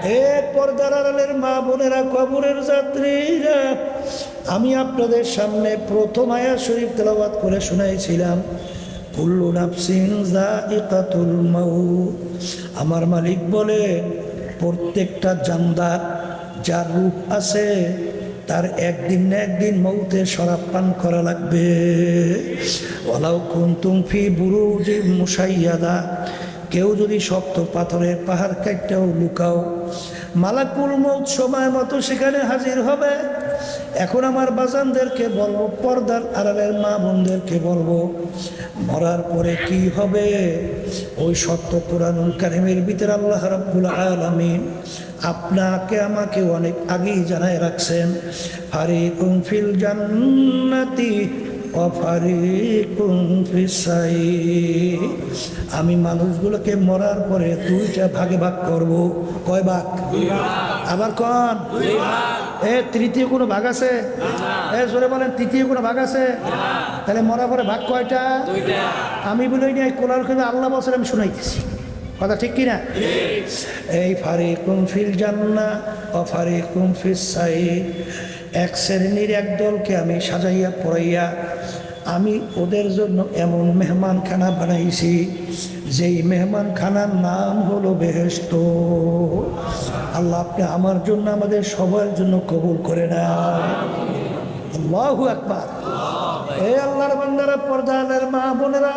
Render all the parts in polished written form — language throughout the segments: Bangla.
হে পর্দার আড়ালের মা বোনেরা, কবরের যাত্রীরা, আমি আপনাদের সামনে প্রথম আয়াত শরীফ তেলাওয়াত করে শুনাইছিলাম, কুল্লু নাফসিন যায়িকাতুল মাউত। আমার মালিক বলে প্রত্যেকটা জানদার যার রূহ আছে তার একদিন না একদিন মৌতের শরাব পান করা লাগবে। ওয়ালাউ কুনতুম ফি বুরুজিন মুশাইয়াদা, কেউ যদি শক্ত পাথরের পাহাড় কাটতেও লুকাও, মালাকুল মৌত সময় মতো সেখানে হাজির হবে। এখন আমার বাজানদেরকে বলবো, পর্দার আড়ালের মা বোনদেরকে বলবো, মরার পরে কি হবে ওই সত্য কোরআনুল কারীমের ভিতরে আল্লাহ রাব্বুল আলামিন আপনাকে আমাকে অনেক আগেই জানায় রাখছেন। ফারিকুম ফিল জান্নাতি ওয়া ফারিকুম ফিস সাইর। আমি মানুষগুলোকে মরার পরে দুইটা ভাগে ভাগ করব। কয় ভাগ? আবার কন তৃতীয় কোনো ভাগ আছে? জোরে বলেন, তৃতীয় কোনো ভাগ আছে? তাহলে মরার পরে ভাগ কয়টা? আমি বলি না, কোরআন কারীমে আল্লাহ বলছেন, আমি শুনাইতেছি। কথা ঠিক কিনা? এই ফারিকুম ফিল জান্নাহ ওয়া ফারিকুম ফিস সাইর, এক শ্রেণীর এক দলকে আমি সাজাইয়া পড়াইয়া আমি ওদের জন্য এমন মেহমানখানা বানাইছি, যেই মেহমানখানার নাম হলো বেহেশত। আল্লাহ আপনি আমার জন্য, আমাদের সবার জন্য কবুল করে নেন। আল্লাহু আকবার। এই আল্লাহর বান্দারা, পর্দার মা বোনেরা,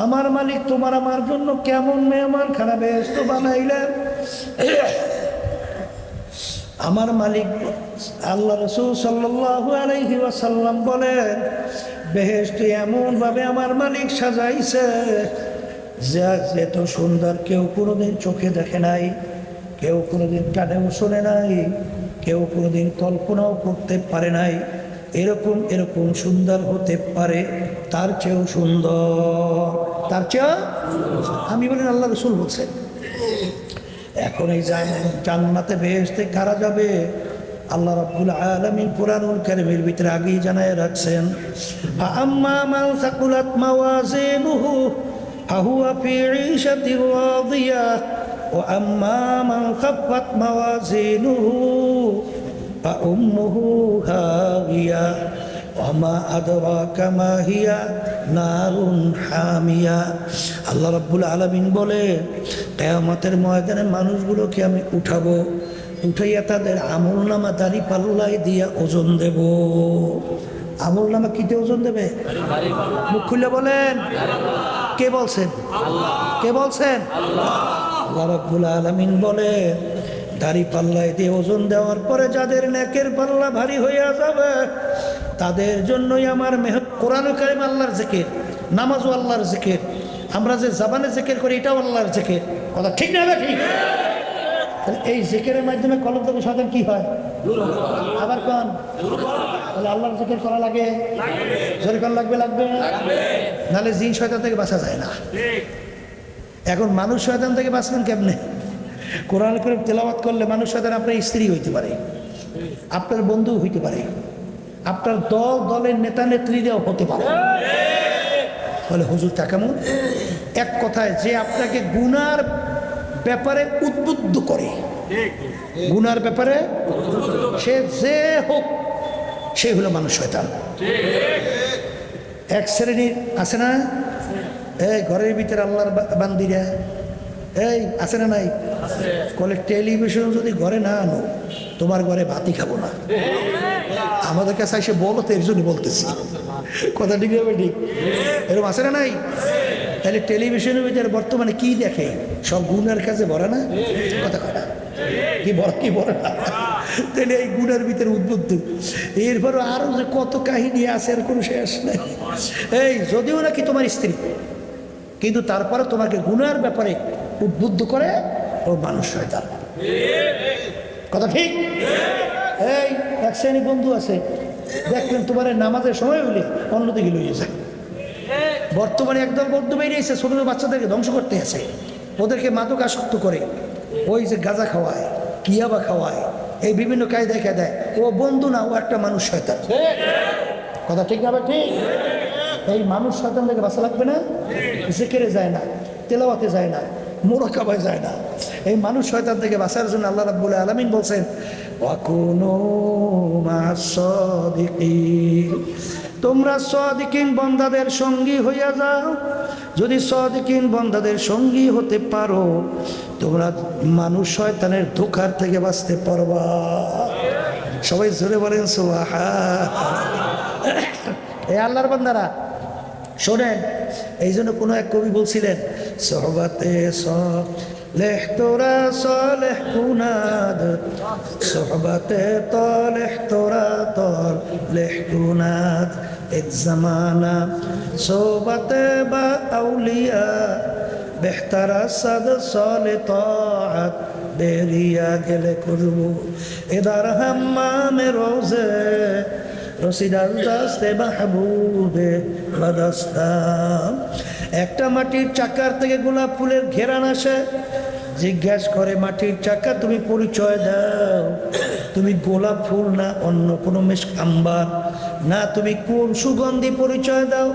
আমার মালিক তোমার আমার জন্য কেমন মেহমানখানা বেহেশত বানাইলেন। আমার মালিক আল্লাহ রাসূল সাল্লাল্লাহু আলাইহি ওয়াসাল্লাম বলেন, বেহেশত এমনভাবে আমার মালিক সাজাইছে যা এত সুন্দর কেউ কোনোদিন চোখে দেখে নাই, কেউ কোনোদিন কানেও শোনে নাই, কেউ কোনোদিন কল্পনাও করতে পারে নাই। এরকম সুন্দর হতে পারে, তার চেয়েও সুন্দর, তার চেয়েও। আমি বলেন আল্লাহ রাসূল বলছেন। এখন এই জান্নাতে বেহেশতে কারা যাবে? আল্লাহ রাব্বুল আলামিন কুরআনুল কারীমের ভিতরে আগেই জানায় রাখছেন, আম্মা মান সাকুলাত মাওয়াজিনুহু ফাহুয়া ফি ঈশাতির রাদিয়াহ ওয়া আম্মা মান খাফফাত মাওয়াজিনুহু ফাউম্মুহু হাওিয়া ওয়া মা আদরাকা মা হিয়া নারুন হামিয়া। আল্লাহ রাব্বুল আলামিন বলে, কিয়ামতের ময়দানে মানুষগুলোকে আমি উঠাবো, উঠাইয়া তাদের আমলনামা দাড়ি পাল্লায় দিয়া ওজন দেব। আমলনামা কিতে ওজন দেবে? মুখ খুলে বলেন, কে বলছেন? কে বলছেন? আল্লাহ রাব্বুল আলামিন বলে, দাড়ি পাল্লায় দিয়ে ওজন দেওয়ার পরে যাদের নেকের পাল্লা ভারী হইয়া যাবে তাদের জন্যই আমার কোরআনুল কারীম আল্লাহর জিকির, নামাজও আল্লাহর জিকির, আমরা যে জবানে জিকির করি এটাও আল্লাহর জিকির। কথা ঠিক না? ঠিক। এই জিকিরের মাধ্যমে কলব থেকে শয়তান কি হয়? আবার কোন? তাহলে আল্লাহর জিকির করা লাগে, জোরে কোন লাগবে? লাগবে, নাহলে জিন শয়তান থেকে বাঁচা যায় না। এখন মানুষ শয়তান থেকে বাঁচবেন কেমনে? কোরআন কারীম তেলাওয়াত করলে মানুষ শয়তান আপনার স্ত্রী হইতে পারে, আপনার বন্ধু হইতে পারে, আপনার দলের নেতা নেত্রীরাও হতে পারে। বলে হুজুর তা কেমন? এক কথায়, যে আপনাকে গুনার ব্যাপারে উদ্বুদ্ধ করে, গুনার ব্যাপারে সে যে হোক, সে হলো মানুষ শয়তান। এক শ্রেণীর আছে না, এই ঘরের ভিতরে আল্লাহর বান্দিরা, এই আছে না নাই? বলে টেলিভিশন যদি ঘরে না আনো তোমার ঘরে ভাতই খাবো না। আমাদের কাছে এসে বলো তো, এর জন্য বলতেছি। কথা ঠিক হবে? ঠিক। এরকম আছে না নাই? তাহলে টেলিভিশনের ভিতরে বর্তমানে কি দেখে? সব গুনার কাছে ভরা না? কথা কয় না? কি বলে না? তাহলে এই গুনার ভিতরে উদ্বুদ্ধ। এরপরও আরো যে কত কাহিনী আছে, এর কোনো শেষ নেই। এই যদিও নাকি তোমার স্ত্রী, কিন্তু তারপরে তোমাকে গুনার ব্যাপারে উদ্বুদ্ধ করে, ও মানুষ শয়তান। কথা ঠিক? এই এক শ্রেণী বন্ধু আছে, দেখলেন তোমার নামাজের সময় হলে অন্যদিকে লইয়ে যায়। বর্তমানে একদম বন্ধু বেরিয়েছে, ছোট বাচ্চাদেরকে ধ্বংস করতে আছে, ওদেরকে মাদক আসক্ত করে, ওই যে গাঁজা খাওয়ায়, কিয়াবা খাওয়ায়, এই বিভিন্ন কায়দায় কায়দায়। ও বন্ধু না, ও একটা মানুষ শয়তান। কথা ঠিক না? ঠিক। এই মানুষ শয়তান থেকে বাঁচা লাগবে না? জিকিরে যায় না, তেলাওয়াতে যায় না, মুরাকাবায় যায় না, এই মানুষ শয়তান থেকে বাঁচার জন্য আল্লাহ রাব্বুল আলামিন বলছেন ওয়াকুনু মা'আস সাদিকিন, তোমরা সাদিকিন বান্দাদের সঙ্গী হইয়া যাও। যদি সাদিকিন বান্দাদের সঙ্গী হতে পারো তোমরা মানুষ শয়তানের ধোঁকার থেকে বাঁচতে পারবা। সবাই জোরে বলেন সুবহানাল্লাহ। এই আল্লাহর বান্দারা শোনেন, এই জন্য কোনো এক কবি বলছিলেন সোহবাতে সালেহ তোরা সালেহ কুনাদ, সোহবাতে তালেহ তোরা তালেহ কুনাদ, এক জামানা সোহবাতে বা আউলিয়া বেহতারা সাদ সালে তাআত বেরিয়া গেলে করবো এদার হাম্মামে রোজে রসিদার দাস্তে মাহবুবে বাদাস্তাম। একটা মাটির চাকার থেকে গোলাপ ফুলের ঘেরান আসে, জিজ্ঞেস করে মাটির চাকা তুমি পরিচয় দাও, তুমি গোলাপ ফুল না অন্য কোনো মিশক আম্বার, না তুমি কোন সুগন্ধি পরিচয় দাও।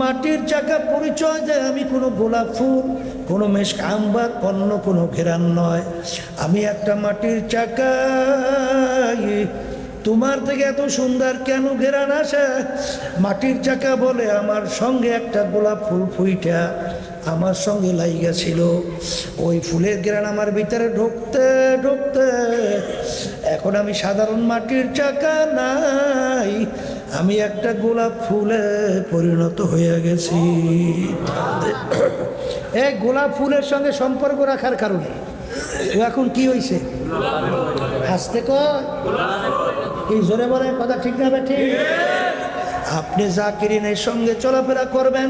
মাটির চাকা পরিচয় দেয় আমি কোনো গোলাপ ফুল, কোনো মিশক আম্বার, অন্য কোনো ঘেরান নয়, আমি একটা মাটির চাকা। তোমার থেকে এত সুন্দর কেন ঘেরান আসে? মাটির চাকা বলে আমার সঙ্গে একটা গোলাপ ফুল ফুইটা আমার সঙ্গে লাইগা ছিল, ওই ফুলের ঘেরান আমার ভিতরে ঢুকতে ঢুকতে এখন আমি সাধারণ মাটির চাকা নাই, আমি একটা গোলাপ ফুলে পরিণত হয়ে গেছি। এই গোলাপ ফুলের সঙ্গে সম্পর্ক রাখার কারণে ও এখন কি হয়েছে? হাসতে কয় এই জোরে বলে কথা ঠিক না ঠিক? আপনি জাকিরিনের সঙ্গে চলাফেরা করবেন,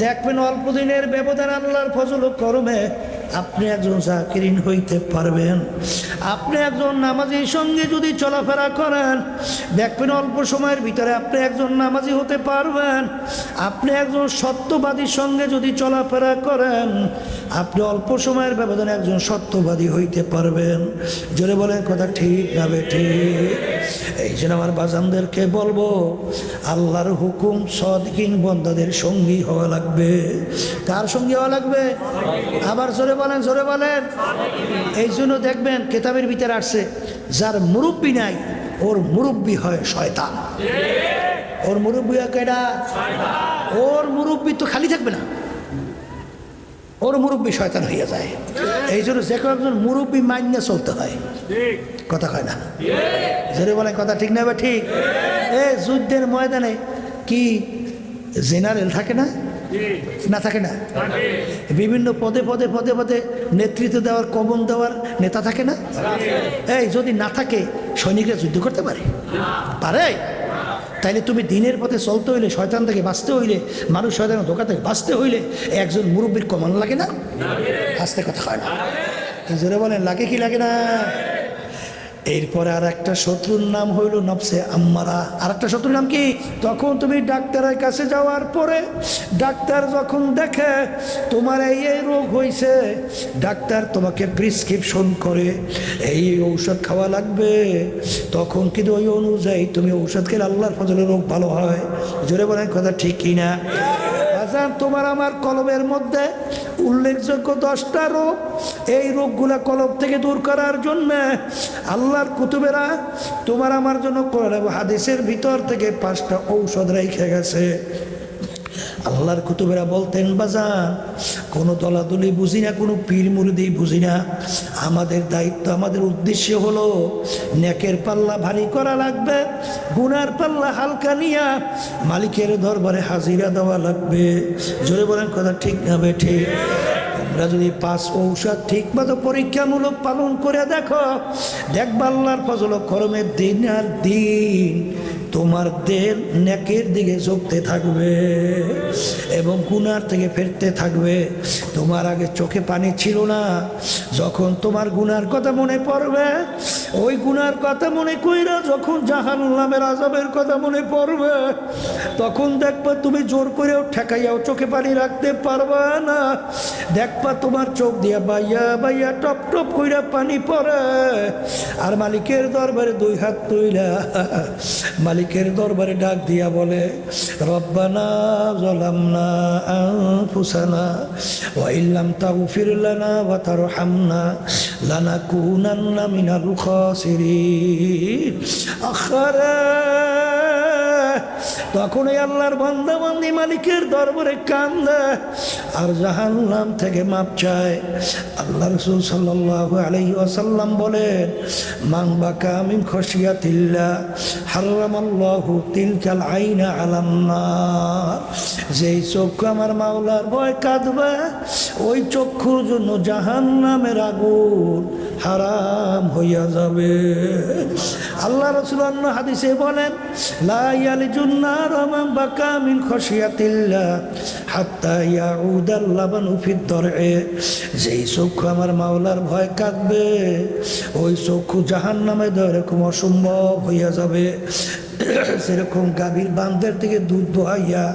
দেখবেন অল্প দিনের ব্যবধান আল্লাহর ফজল ও করমে আপনি একজন জাকিরিন হইতে পারবেন। আপনি একজন নামাজির সঙ্গে যদি চলাফেরা করেন দেখবেন অল্প সময়ের ভিতরে আপনি একজন নামাজি হতে পারবেন। আপনি একজন সত্যবাদীর সঙ্গে যদি চলাফেরা করেন আপনি অল্প সময়ের ব্যবধানে একজন সত্যবাদী হইতে পারবেন। জোরে বলেন কথা ঠিক না ঠিক? এই জন্য আমার বাজানদেরকে বলবো আল্লাহর হুকুম সাদিকিন বান্দাদের সঙ্গী হওয়া লাগবে। কার সঙ্গী হওয়া লাগবে? আবার জোরে বলেন, জোরে বলেন। এই জন্য দেখবেন কিতাবের ভিতরে আসছে যার মুরব্বি নাই ওর মুরব্বি হয় শয়তান। ওর মুরব্বি হয় কেডা? ওর মুরব্বি তো খালি থাকবে না, ওর মুরব্বি শয়তান হইয়া যায়। এই জন্য যে কোনো একজন মুরব্বি মান্য চলতে হয়। কথা কয় না? জোরে বলেন কথা ঠিক না? ঠিক। এই যুদ্ধের ময়দানে কি জেনারেল থাকে না? না থাকে না? বিভিন্ন পদে পদে পদে পদে নেতৃত্ব দেওয়ার কমন দেওয়ার নেতা থাকে না? এই যদি না থাকে সৈনিকরা যুদ্ধ করতে পারে? পারে? তাইলে তুমি দিনের পথে চলতে হইলে, শয়তান থেকে বাঁচতে হইলে, মানুষ শয়তানের ধোঁকা থেকে বাঁচতে হইলে একজন মুরব্বীর কমান লাগে না? আস্তে কথা হয় না? জোরে বলেন লাগে কি লাগে না? এরপরে আর একটা শত্রুর নাম হইল নফসে আম্মারা। আর একটা শত্রুর নাম কি? তখন তুমি ডাক্তারের কাছে যাওয়ার পরে ডাক্তার যখন দেখে তোমার এই রোগ হয়েছে, ডাক্তার তোমাকে প্রেসক্রিপশন করে এই ঔষধ খাওয়া লাগবে, তখন কিন্তু ওই অনুযায়ী তুমি ঔষধ খেলে আল্লাহর ফজলে রোগ ভালো হয়। জোরে বলেন কথা ঠিক কিনা? তোমার আমার কলমের মধ্যে উল্লেখযোগ্য 10টা রোগ, এই রোগগুলা কলম থেকে দূর করার জন্য আল্লাহর কুতুবেরা তোমার আমার জন্য কোরআন হাদিসের ভিতর থেকে 5টা ঔষধ রেখে গেছে। আল্লাহর কুতুবেরা বলতেন বাজান কোনো দলাদলি বুঝি না, কোনো পীর মুরিদি বুঝি না, আমাদের দায়িত্ব আমাদের উদ্দেশ্য হলো নেকের পাল্লা ভারী করা লাগবে, গুনার পাল্লা হালকা নিয়া মালিকের দরবারে হাজিরা দেওয়া লাগবে। জোরে বলেন কথা ঠিক না ঠিক? তোমরা যদি 5 ঔষধ ঠিক মতো পরীক্ষামূলক পালন করে দেখো, দেখবা আল্লাহর ফজল করমের দিন আর দিন তোমার দেহ নেকের দিকে ঝুঁকতে থাকবে এবং গুনার থেকে ফিরতে থাকবে। তোমার আগে চোখে পানি ছিল না, যখন তোমার গুনার কথা মনে পড়বে, ওই গুনার কথা মনে কইরা যখন জাহান্নামের আযাবের কথা মনে পড়বে, তখন দেখবা তুমি জোর করেও ঠেকাইয়াও চোখে পানি রাখতে পারবা না। দেখবা তোমার চোখ দিয়া বাইয়া বাইয়া টপ টপ কইরা পানি পড়ে, আর মালিকের দরবারে 2 হাত তুইলা মালিক মালিকের দরবারে ডাক দিয়া বলে, রব্বানা যালামনা আনফুসানা ওয়া ইল্লাম তাগফির লানা ওয়া তারহামনা লানাকুনান্না মিনাল খাসিরিন। আখারা তখন এই আল্লাহর বান্দা বান্দি মালিকের দরবারে কান্দে আর জাহান্নাম থেকে মাপ চায়। আল্লাহ রাসূল সাল্লাল্লাহু আলাইহি ওয়াসাল্লাম বলেন, মান বাকা মিন খাশিয়াতিল্লাহ হারামাল্লাহু তিলকাল আইনা আলান নার। যেই চক্ষু আমার মাওলার ভয় কাঁদবে, ওই চক্ষুর জন্য জাহান্নামের আগুন হারাম হইয়া যাবে। আল্লাহ রাসূল অন্য হাদিসে বলেন, লা ইয়ালিজুন নার মান বাকা মিন খাশিয়াতিল্লাহ হাত্তা ইয়াউদাল লাবানু ফিদ দরএ। যেই চক্ষু আমার মাওলার ভয় কাঁদবে, ওই চক্ষু জাহান্নামে দেওয়া এরকম অসম্ভব হইয়া যাবে। সেরকম গাভীর বান্ধের থেকে দুধ দোহাইয়া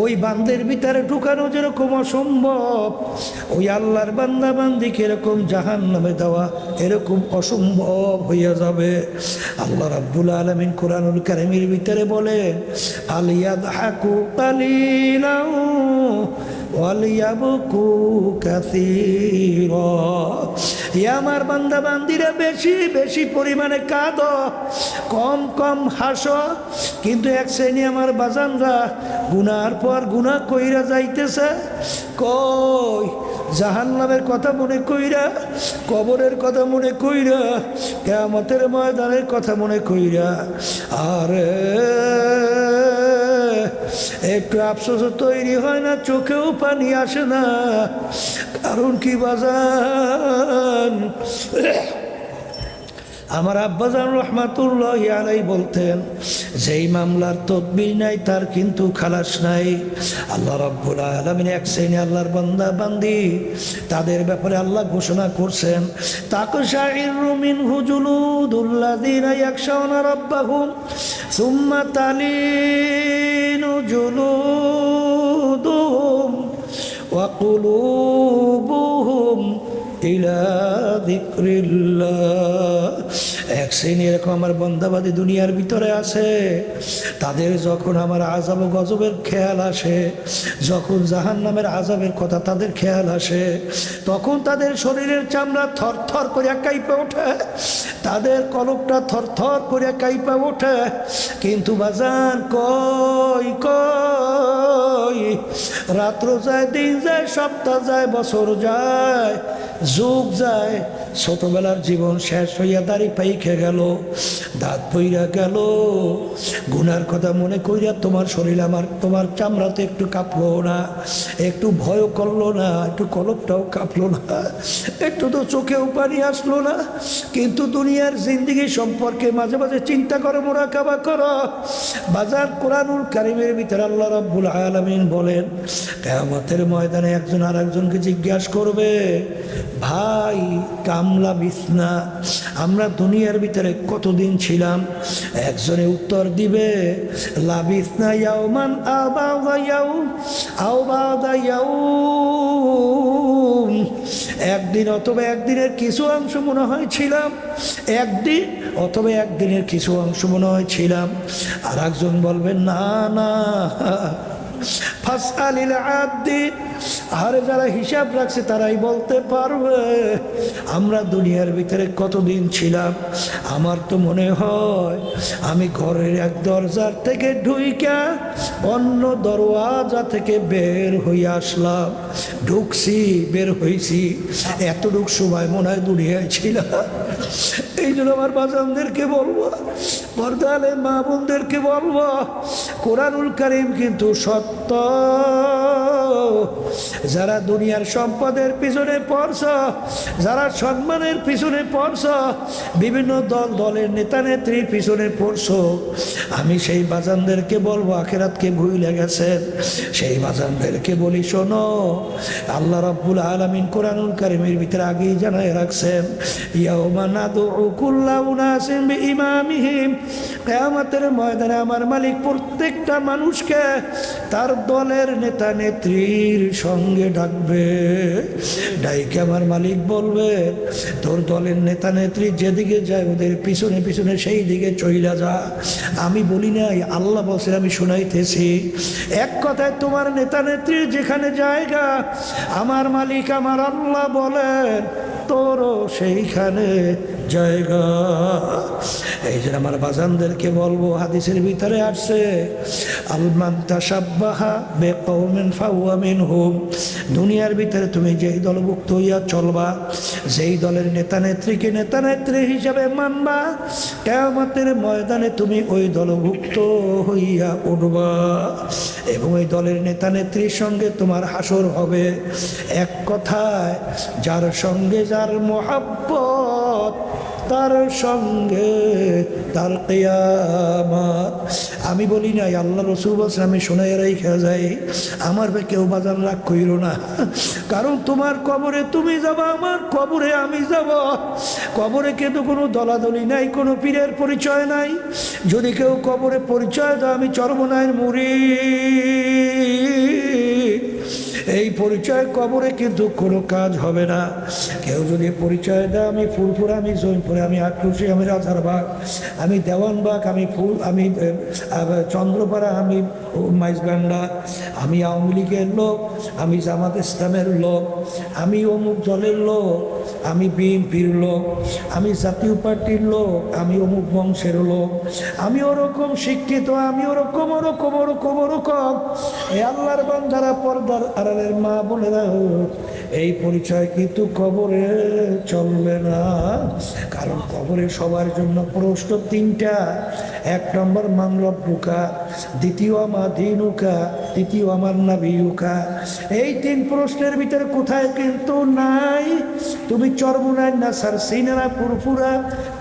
ওই বান্ধের ভিতরে ঢুকানো যেরকম অসম্ভব, ওই আল্লাহর বান্দা বান্দিকে এরকম জাহান্নামে দেওয়া এরকম অসম্ভব হইয়া যাবে। আল্লাহ রাব্বুল আলামিন কোরআনুল কারীমের ভিতরে বলেন, ফালিয়াদহাকু কালিলান ওয়ালিয়াবকু কাসীরা। আমার বান্দা বান্দিরা বেশি বেশি পরিমাণে কাঁদো, কম কম হাসো। কিন্তু এক শ্রেণী আমার বাজানরা গুনার পর গুনাহ কইরা যাইতেছে, কই জাহান্নামের কথা মনে কইরা, কবরের কথা মনে কইরা, কিয়ামতের ময়দানের কথা মনে কইরা। আর একটু আফসোস তৈরি হয় না, চোখেও পানি আসে না। কারণ কি বাজান, আমার আব্বাজান রহমাতুল্লাহি আলাইহি বলতেন, যেই মামলার তদবির নাই তার কিন্তু খালাস নাই। আল্লাহ রাব্বুল আলামিন এক শ্রেণী আল্লাহর বান্দা বান্দি, তাদের ব্যাপারে আল্লাহ ঘোষণা করছেন, তাকশাইরু মিনহু জুলুদুল্লাযিনা ইয়াখশাউনা রাব্বাহুম সুম্মা তালিনু জুলুদুহুম ওয়া কুলুবুহুম ইলা যিকরিল্লাহ। এক শ্রেণী এরকম আমার বন্দাবাদী দুনিয়ার ভিতরে আছে, তাদের যখন আমার আযাব ও গজবের খেয়াল আসে, যখন জাহান্নামের আযাবের কথা তাদের খেয়াল আসে, তখন তাদের শরীরের চামড়া থর থর করে কাঁপে ওঠে, তাদের কলবটা থর থর করে কাঁপে ওঠে। কিন্তু বাজান কই কই, রাত্র যায়, দিন যায়, সপ্তাহ যায়, বছর যায়, যুগ যায়, ছোটবেলার জীবন শেষ হইয়া দাড়ি পাইকে গেল, দাঁত পইরা গেল, গুনার কথা মনে কইরা তোমার শরীর আমার তোমার চামড়াতে একটু কাঁপলো না, একটু ভয় করলো না, একটু কলবটাও কাঁপলো না, একটু তো চোখেও পানি আসলো না। কিন্তু দুনিয়ার জিন্দেগি সম্পর্কে মাঝে মাঝে চিন্তা করো, মুরাকাবা করো। বাজার কোরআনুল কারীমের ভিতরে আল্লাহ রাব্বুল আলামিন বলেন, কিয়ামতের ময়দানে একজন আর একজনকে জিজ্ঞাসা করবে, ভাই কামলা বিছনা, আমরা দুনিয়ার ভিতরে কতদিন ছিলাম? একজনে উত্তর দিবে, লাবিসনা ইয়াওমান আও বা'দা ইয়াউম আও বা'দা ইয়াউম, একদিন অথবা একদিনের কিছু অংশ মনে হয় ছিলাম, একদিন অথবা একদিনের কিছু অংশ মনে হয় ছিলাম। আর একজন বলবেন, না না, ফাসআলিল আদ্দিন, আর যারা হিসাব রাখছে তারাই বলতে পারবে আমরা দুনিয়ার ভিতরে কতদিন ছিলাম। আমার তো মনে হয় আমি ঘরের এক দরজার থেকে ঢুইকা অন্য দরওয়াজা থেকে বের হয়ে আসলাম, ঢুকছি বের হয়েছি, এতটুক সময় মনে হয় দুনিয়ায় ছিলাম। এই জন্য আমার বাজানদেরকে বলবো, পর্দালে মা বোনদেরকে বলবো, কোরআনুল কারীম কিন্তু সত্য। যারা দুনিয়ার সম্পদের পিছনে পড়ছ, যারা সম্মানের পিছনে পড়ছ, বিভিন্ন দলের নেতা নেত্রীর পিছনে পড়ছ, আমি সেই বাজানদেরকে বলবো, আখিরাতকে ভুলে গেছেন, সেই বাজানদেরকে বলি, শোনো, আল্লাহ রাব্বুল আলামিন কোরআনুল কারীমের ভিতরে আগেই জানায় রাখছেন, ইয়াউমা নাদউ কুল্লা উনাসিন বিইমামিহিম, কিয়ামতের ময়দানে আমার মালিক প্রত্যেকটা মানুষকে তার দলের নেতা নেত্রীর সঙ্গে ডাকবে। ডাইকে আমার মালিক বলবে, তোর দলের নেতা নেত্রী যেদিকে যায় ওদের পিছনে পিছনে সেই দিকে চইলা যা। আমি বলি নাই, আল্লাহ বলছে, আমি শুনাইতেছি। এক কথায় তোমার নেতা নেত্রী যেখানে জায়গা, আমার মালিক আমার আল্লাহ বলেন তোরও সেইখানে জায়গা। এই যে আমার বাজানদেরকে বলবো, হাদিসের ভিতরে আসছে, আলমান তাশাব্বাহা বিকওমিন ফাহুয়া মিনহুম। দুনিয়ার ভিতরে তুমি যেই দলভুক্ত হইয়া চলবা, যেই দলের নেতা নেত্রীকে নেতা নেত্রী হিসাবে মানবা, কিয়ামতের ময়দানে তুমি ওই দলভুক্ত হইয়া উঠবা এবং ওই দলের নেতা নেত্রীর সঙ্গে তোমার হাসর হবে। এক কথায় যার সঙ্গে যার মহাব্বত, তার সঙ্গে তার কিয়ামত। আমি বলি নাই, আল্লাহ রসুল বলছেন, আমি শোনাই রাইখা যাই, আমার কেউ বাজার রাগ কইল না। কারণ তোমার কবরে তুমি যাবা, আমার কবরে আমি যাব। কবরে কিন্তু কোনো দলাদলি নাই, কোনো পীরের পরিচয় নাই। যদি কেউ কবরে পরিচয় দেয় আমি চরমনায়ের মুরিদ, এই পরিচয় কবরে কিন্তু কোনো কাজ হবে না। কেউ যদি পরিচয় দেয় আমি ফুলপুর, আমি জৈনপুরে, আমি আটরশি, আমি রাজারবাগ, আমি দেওয়ানবাগ, আমি চন্দ্রপাড়া, আমি মাইজবান্ডা, আমি আওয়ামী লীগের লোক, আমি জামাত ইসলামের লোক, আমি অমুক দলের লোক, আমি বিএনপির লোক, আমি জাতীয় পার্টির লোক, আমি অমুক বংশের লোক, আমি ওরকম শিক্ষিত, আমি ওরকম ওরকম ওরকম ওরকম। এই আল্লাহর বান্দারা, পর্দার আড়ালের মা বোনেরা, এই পরিচয় কিন্তু কবরে চলবে না। কারণ কবরে সবার জন্য প্রশ্ন তিনটা। এক নম্বর মান রব্বুকা, দ্বিতীয় আমার দিনুকা, তৃতীয় আমার নাবিয়ুকা। এই তিন প্রশ্নের ভিতরে কোথায় কিন্তু নাই তুমি চরমুনাই না সারসিনা না ফুরফুরা,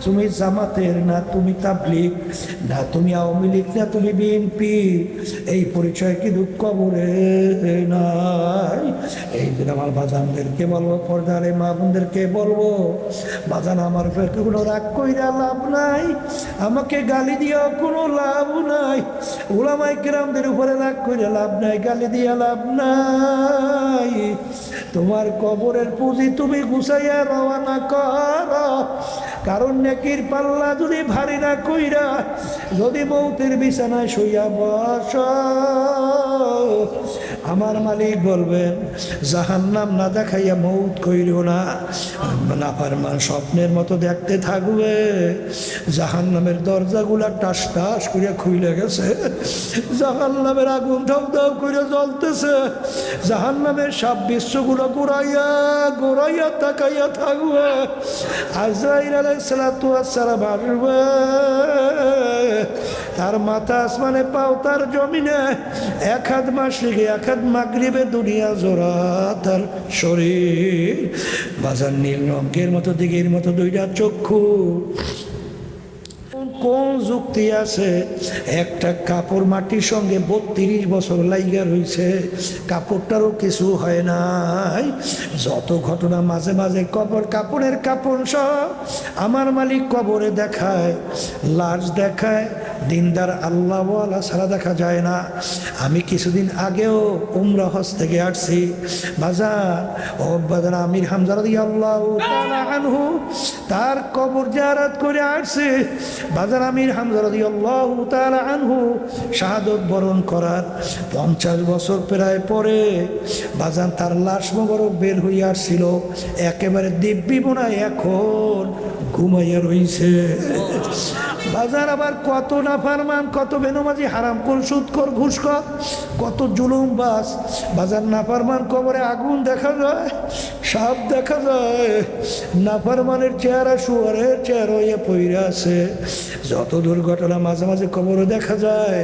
তুমি জামাতের না তুমি তাবলিগ না, তুমি আওয়ামী লীগ না তুমি বিএনপি। এই পরিচয় কিন্তু কবরে নাই। এই দিন আমার বাজানদেরকে বলবো, পর্দারে মা বোনদেরকে বলবো, বাজান আমার কোনো রাগ কইরা লাভ নাই, আমাকে গালি দিয়েও কোনো লাভ নাই, উলামায়ে কেরামদের উপরে রাগ কইরা লাভ নাই, গালি দিয়া লাভ নাই। তোমার কবরের পুঁজি তুমি গুছাইয়া রওনা করো। কারণ নেকির পাল্লা যদি ভারী না কইরা যদি মৌতের বিছানায় শুইয়া বস, আমার মালিক বলবেন জাহান্নাম না দেখাইয়া মৌত কইরো না। নাফরমান স্বপ্নের মতো দেখতে থাকবে, জাহান্নামের দরজাগুলা টাস টাস করে খুলে গেছে, জাহান্নামের আগুন ধাউ ধাউ করে জ্বলতেছে, জাহান্নামের সব বিশ্বগুলো গোড়াইয়া গোড়াইয়া তাকাইয়া থাকবে। আজরাইল আলাইহিস সালাতু ওয়াস সালাম আসবে, তার মাথা আসমানে পাও তার জমিনে, এক হাত মাশরিকে এক হাত মাগরিবে, দুনিয়া জোড়া তার শরীর। বাজার নীল রঙের মতো দিঘির মতো দুইটা চক্ষু। কোন যুক্তি আছে? একটা কাপড় মাটির সঙ্গে 32 বছর লাইগা রয়েছে, কাপড়টারও কিছু হয় নাই। যত ঘটনা মাঝে মাঝে কাপড়ের কাপড় সব আমার মালিক কবরে দেখায়, লাশ দেখায়, দিনদার আল্লাহওয়ালা ছাড়া দেখা যায় না। আমি কিছুদিন আগেও উমরা হজ থেকে আসছি, বাজার আমির হামজা রাদিয়াল্লাহু তাআলা আনহু তার কবর জিয়ারত করে আসছি। বাজার আমির হামজা রাদিয়াল্লাহু তাআলা আনহু শাহাদত বরণ করার 50 বছর প্রায় পরে বাজান তার লাশ মোবারক বের হইয়া আসছিল, একেবারে দিব্যি বোনায় এখন ঘুমাইয়া রইছে। বাজার আবার কত নাফরমান, কত বেনমাজি, হারামখোর, সুদখোর, ঘুষখোর, কত জুলুমবাজ। বাজার নাফরমান কবরে আগুন দেখা যায়, সাপ দেখা যায়, নাফরমানের চেহারা শুয়ারের চেহারা হইয়া পইরা আছে। যত দুর্ঘটনা মাঝে মাঝে কবরে দেখা যায়,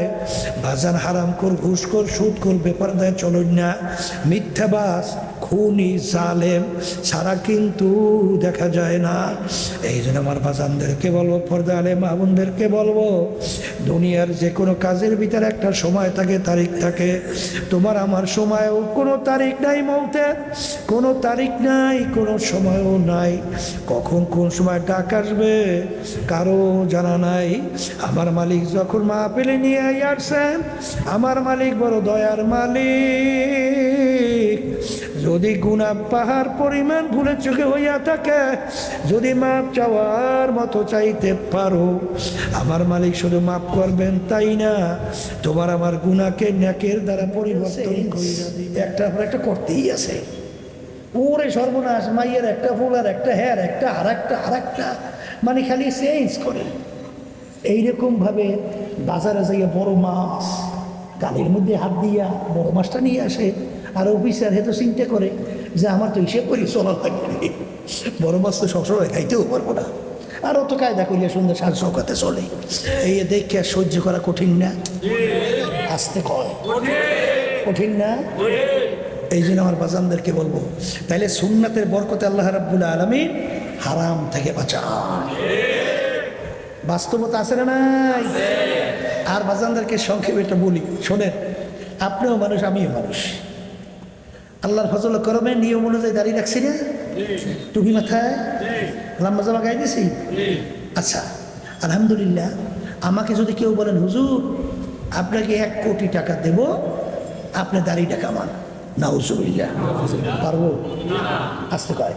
বাজার হারামখোর, ঘুষখোর, সুদখোর, ব্যাপার দেয় চলুন না, মিথ্যাবাজ, খুনি জালেম ছাড়া কিন্তু দেখা যায় না। এই জন্য আমার বাজানদেরকে বলবো, পর্দা আলে মা বোনদেরকে বলবো, দুনিয়ার যে কোনো কাজের ভিতরে একটা সময় থাকে, তারিখ থাকে। তোমার আমার সময়ও কোনো তারিখ নাই, মৌতের কোনো তারিখ নাই, কোনো সময়ও নাই। কখন কোন সময় ডাক আসবে কারো জানা নাই। আমার মালিক যখন মাহফিলে নিয়ে আসছেন, আমার মালিক বড় দয়ার মালিক। যদি গুনাহ পাহাড় পরিমাণ ভুলে চোখে হইয়া থাকে, যদি মাপ চাওয়ার মতো চাইতে পারো, আমার মালিক শুধু মাফ করবেন তাই না, তোমার আমার গুনাহকে নেকের দ্বারা পরিবর্তন কইরা দিবেন। একটা পর একটা করতেই আছে। ওরে সর্বনাশ, মাইয়ের একটা ফুল আর একটা হেয়ার, একটা আর একটা মানে খালি চেঞ্জ করে। এইরকমভাবে বাজারে যাইয়া বড় মাছ গালের মধ্যে হাত দিয়া বড় মাছটা নিয়ে আসে, আর অফিসার হেতো চিন্তা করে যে আমার তো হিসেব করি চলার লাগবে, বড় মাছ তো সবসময় খাইতেও পারবো না, আর অত কায়দা করিয়া সুন্দর সাজ সকাতে চলে। এই দেখে আর সহ্য করা কঠিন না? আসতে কয় কঠিন না? এই জন্য আমার বাজানদেরকে বলবো, তাইলে সুন্নাতের বরকতে আল্লাহ রাব্বুল আলামিন হারাম থেকে বাঁচান। বাস্তবতা আছে না নাই? আর বাজানদেরকে সংক্ষেপে এটা বলি, শোনেন, আপনিও মানুষ, আমিও মানুষ। আল্লাহর ফজল করমে নিয়ম অনুযায়ী দাঁড়িয়ে রাখছি না, টুপি মাথায়, লম্বা জামা গায়ে দিছি। আচ্ছা, আলহামদুলিল্লাহ। আমাকে যদি কেউ বলেন হুজুর আপনাকে 1 কোটি টাকা দেব, আপনি দাড়িটা কামান, নাউজুবিল্লাহ, পারবো? আসতে কয়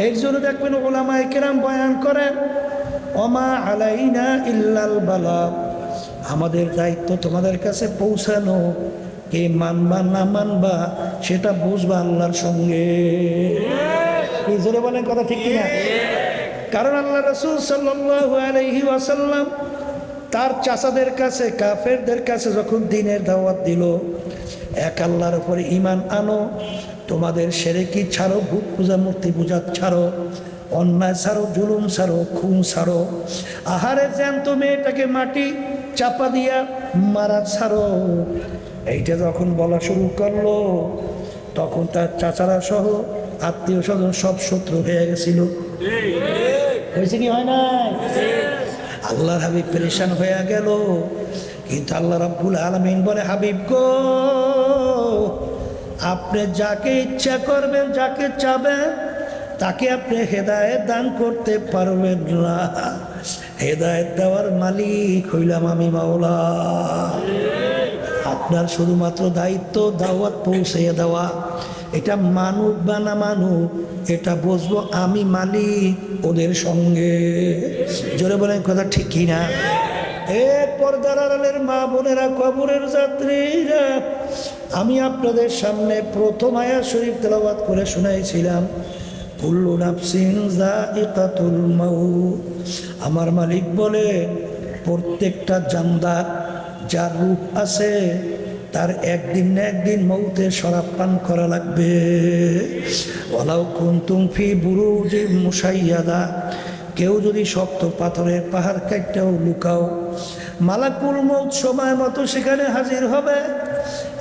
এর জন্য দেখবেন ওলামায়ে কেরাম বয়ান করেন, ওমা আলাইনা ইল্লাল বালাগ, আমাদের দায়িত্ব তোমাদের কাছে পৌঁছানো, কে মানবা না মানবা সেটা বুঝবা আল্লাহর সঙ্গে। এই জোরে বলেন কথা ঠিক কিনা? কারণ আল্লাহ রাসূল সাল্লাল্লাহু আলাইহি ওয়াসাল্লাম তার চাচাদের কাছে, কাফেরদের কাছে যখন দ্বীনের দাওয়াত দিল, এক আল্লাহর উপরে ঈমান আনো, তোমাদের শিরকি ছাড়ো, ভূত পূজা মূর্তি পূজা ছাড়ো, অন্যায় ছাড়ো, জুলুম ছাড়ো, খুন ছাড়ো, আহারে জ্যান্ত মেয়েটাকে মাটি চাপা দিয়া মারা ছাড়ো। এইটা যখন বলা শুরু করলো, তখন তার চাচারা সহ আত্মীয় স্বজন সব শত্রু হয়ে গেছিল। হয়েছে কি হয় না? আল্লাহর হাবিব পেরেশান হয়ে গেল। কিন্তু আল্লাহ রাব্বুল আলামিন বলে, হাবিব গো, আপনি যাকে ইচ্ছা করবেন, যাকে চাবেন, তাকে আপনি হেদায়েত দান করতে পারবেন না। হেদায়েত দেওয়ার মালিক হইলাম আমি, মাওলা। আপনার শুধুমাত্র দায়িত্ব দাওয়াত পৌঁছাইয়া দেওয়া। এটা মানুক বা না মানুক, এটা বুঝবো আমি মালিক ওদের সঙ্গে। জোরে বলেন কথা ঠিক কিনা? এ পর্দার আড়ালের মা বোনেরা, কবরের যাত্রীরা, আমি আপনাদের সামনে প্রথম আয়াত শরীফ তেলাওয়াত করে শুনাইছিলাম, কুল্লু নাফসিন যায়িকাতুল মাউত। আমার মালিক বলে, প্রত্যেকটা জানদার, যার রূপ আছে, তার একদিন না একদিন মৌতের শরাব পান করা লাগবে। ওয়ালাউ কুনতুম ফি বুরুজিম মুশাইয়াদা, কেউ যদি শক্ত পাথরের পাহাড় কাটটাও লুকাও, মালাকুল মৌত সময় মতো সেখানে হাজির হবে।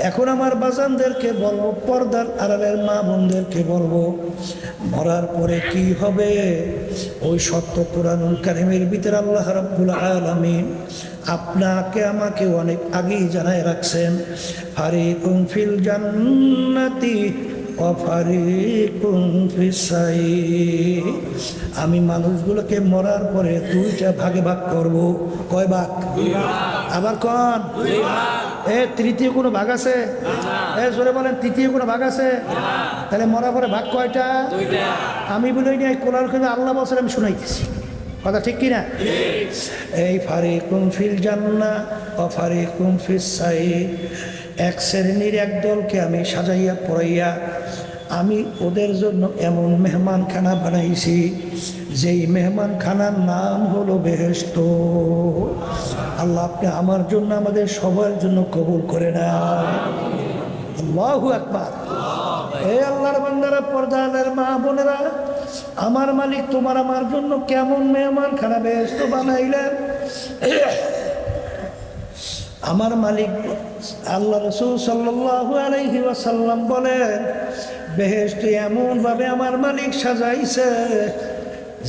এখন আমার বাজানদেরকে বলবো, পর্দার আড়ালের মা বোনদেরকে বলবো, মরার পরে কি হবে ওই সত্য কোরআনুল কারীমের ভিতরে আল্লাহ রাব্বুল আলামিন আপনাকে আমাকে অনেক আগেই জানায় রাখছেন। ফারিকুম ফিল জান্নাতি ওয়া ফারিকুম ফিস সাইর। আমি মানুষগুলোকে মরার পরে 2টা ভাগে ভাগ করব। কয় ভাগ? আবার কোন? তৃতীয় কোনো ভাগ আছে? জোরে বলেন, তৃতীয় কোনো ভাগ আছে? তাহলে মরার পরে ভাগ কয়টা? আমি বলি না, কোরআন কিন্তু আল্লাহ বলছেন, আমি শুনাইতেছি। কথা ঠিক কিনা? এই ফারিকুম ফিল জান্নাহ ওয়া ফারিকুম ফিস সাইর, এক শ্রেণীর এক দলকে আমি সাজাইয়া পড়াইয়া আমি ওদের জন্য এমন মেহমানখানা বানাইছি, যেই মেহমানখানার নাম হলো বেহেশত। আল্লাহ আপনি আমার জন্য, আমাদের সবার জন্য কবুল করে নেন। আল্লাহু আকবার। এই আল্লাহর বান্দারা, পর্দার মা বোনেরা, আমার মালিক তোমার আমার জন্য কেমন মেহমানখানা বেহেশত বানাইলেন। আমার মালিক আল্লাহ রাসূল সাল্লাল্লাহু আলাইহি ওয়াসাল্লাম বলেন, বেহেশত এমনভাবে আমার মালিক সাজাইছে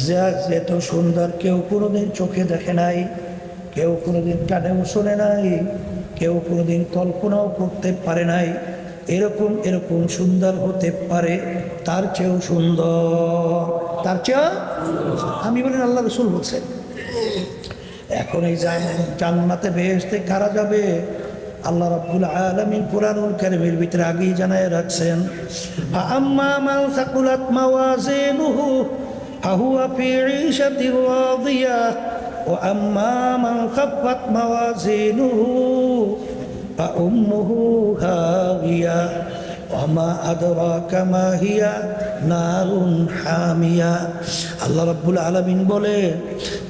যা এত সুন্দর কেউ কোনোদিন চোখে দেখে নাই, কেউ কোনোদিন কানেও শোনে নাই, কেউ কোনোদিন কল্পনাও করতে পারে নাই। এরকম এরকম সুন্দর হতে পারে, তার চেয়েও সুন্দর, তার চেয়েও। আমি বলেন আল্লাহ রাসূল বলছেন। এখন এই জান্নাতে বেহেশতে কারা যাবে? আল্লাহ রাব্বুল আলামিন কুরআনুল কারীমের ভিতরে আগেই জানায় রাখছেন, আম্মা মান সাকুলাত মাওয়াজিনুহু ফাহুয়া ফি ঈশাতির রাদিয়াহ ওয়া আম্মা মান খাফফাত মাওয়াজিনুহু ফাউম্মুহু হাওিয়া ওয়া মা আদরাকা মা হিয়া নারুন হামিয়া। আল্লাহ রাব্বুল আলামিন বলে,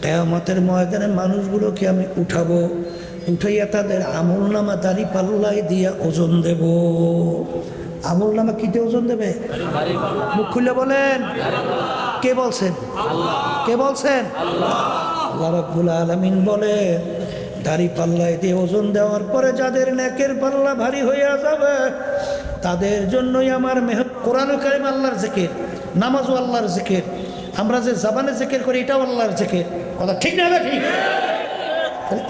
কিয়ামতের ময়দানে মানুষগুলোকে আমি উঠাবো, উঠাইয়া তাদের আমলনামা দাড়ি পাল্লায় দিয়া ওজন দেব। আমলনামা কিতে ওজন দেবে? মুখ খুলে বলেন, কে বলছেন? কে বলছেন? আল্লাহ রাব্বুল আলামিন বলে, দাড়ি পাল্লায় দিয়ে ওজন দেওয়ার পরে যাদের নেকের পাল্লা ভারী হইয়া যাবে তাদের জন্যই আমার কোরআনুল কারীম আল্লাহর জিকির, নামাজও আল্লাহর জিকির, আমরা যে জবানে জিকির করি এটাও আল্লাহর জিকির। কথা ঠিক না? ঠিক।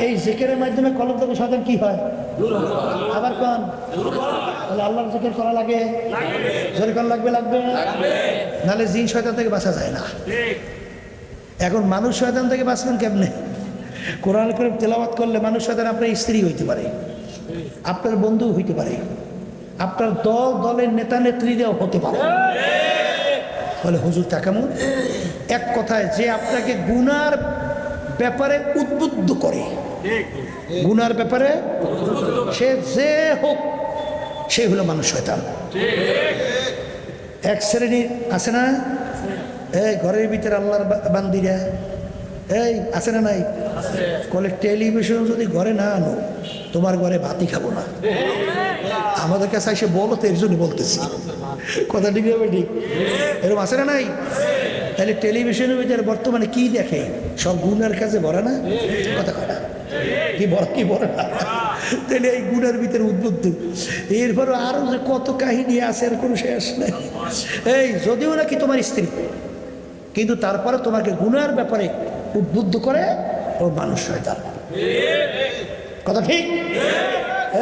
এই জিকিরের মাধ্যমে কলব থেকে শয়তান কি হয়? আবার কোন? তাহলে আল্লাহর জিকির করা লাগে, জোরে কোন লাগবে? লাগবে, নাহলে জিন শয়তান থেকে বাঁচা যায় না। এখন মানুষ শয়তান থেকে বাঁচবেন কেমনে? কোরআন কারীম তেলাওয়াত করলে মানুষ শয়তান আপনার স্ত্রী হইতে পারে, আপনার বন্ধু হইতে পারে, আপনার দলের নেতা নেত্রীরাও হতে পারে। বলে হুজুর তা কেমন? এক কথায় যে আপনাকে গুনার ব্যাপারে উদ্বুদ্ধ করে, গুনার ব্যাপারে সে যে হোক সে হলো মানুষ শয়তান। এক শ্রেণীর আছে না, এই ঘরের ভিতরে আল্লাহর বান্দিরা, এই আছে না নাই? বলে টেলিভিশন যদি ঘরে না আনো তোমার ঘরে ভাতই খাবো না। আমাদের কাছে এসে বলো তো, এর জন্য বলতেছি, কথা ঠিক হবে? ঠিক এরকম আছে না নাই? তাহলে টেলিভিশনের ভিতরে বর্তমানে কি দেখে? সব গুনার কাছে ভরা না? কথা কয় না? কি বড় না? তাহলে এই গুনার ভিতরে উদ্বুদ্ধ। এরপরও আরো যে কত কাহিনী আছে, আর কোনো শেষ নেই। এই যদিও নাকি তোমার স্ত্রী, কিন্তু তারপরে তোমাকে গুনার ব্যাপারে উদ্বুদ্ধ করে, ও মানুষ শয়তান। কথা ঠিক?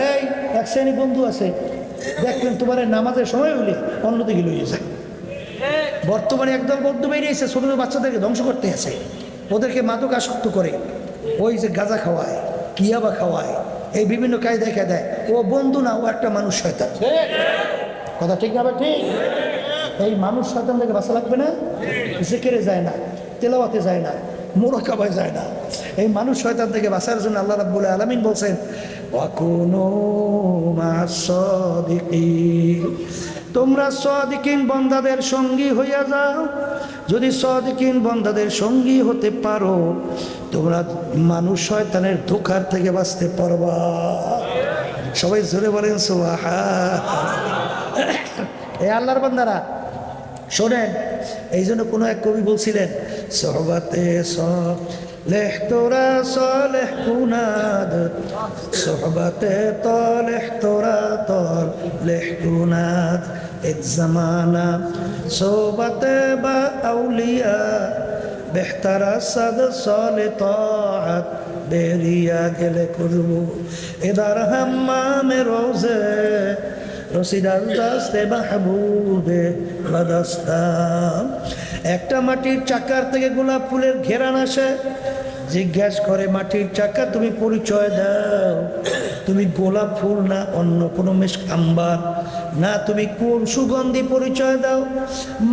এই এক শ্রেণী বন্ধু আছে, দেখলেন তোমার নামাজের সময় হলে অন্যদিকে লইয়ে যায়। বর্তমানে একদল বন্ধু বেরিয়েছে, ছোট ছোট বাচ্চাদেরকে ধ্বংস করতে আছে, ওদেরকে মাদক আসক্ত করে, ওই যে গাঁজা খাওয়ায়, কিয়াবা খাওয়ায়, এই বিভিন্ন কায়দায় কায়দায়। ও বন্ধু না, ও একটা মানুষ শয়তান। কথা ঠিক না? ঠিক। এই মানুষ শয়তান থেকে বাঁচা লাগবে না? জিকিরে যায় না, তেলাওয়াতে যায় না, মুরাকাবায় যায় না। এই মানুষ শয়তান থেকে বাঁচার জন্য আল্লাহ রাব্বুল আলামিন বলছেন, ওয়াকুনু মা'আস সাদিকিন, তোমরা সাদিকিন বান্দাদের সঙ্গী হইয়া যাও। যদি সাদিকিন বান্দাদের সঙ্গী হতে পারো, তোমরা মানুষ শয়তানের ধোঁকার থেকে বাঁচতে পারবা। সবাই জোরে বলেন সুবহানাল্লাহ। এই আল্লাহর বান্দারা শোনেন, এই জন্য কোনো এক কবি বলছিলেন, সোহবাতে সালেহ তোরা সালেহ কুনাদ, সোহবাতে তালেহ তোরা তালেহ কুনাদ, এক জামানা সোহবাতে বা আউলিয়া বেহতারা সাদ সালে তাআত বেরিয়া গেলে করবো এদার হাম্মামে রোজে রসিদার দাস্তে মাহবুবে বাদাস্তাম। একটা মাটির চাকার থেকে গোলাপ ফুলের ঘেরান আসে। জিজ্ঞাস করে মাটির চাকা, তুমি পরিচয় দাও, তুমি গোলাপ ফুল না অন্য কোনো মিশক আম্বার, না তুমি কোন সুগন্ধি, পরিচয় দাও।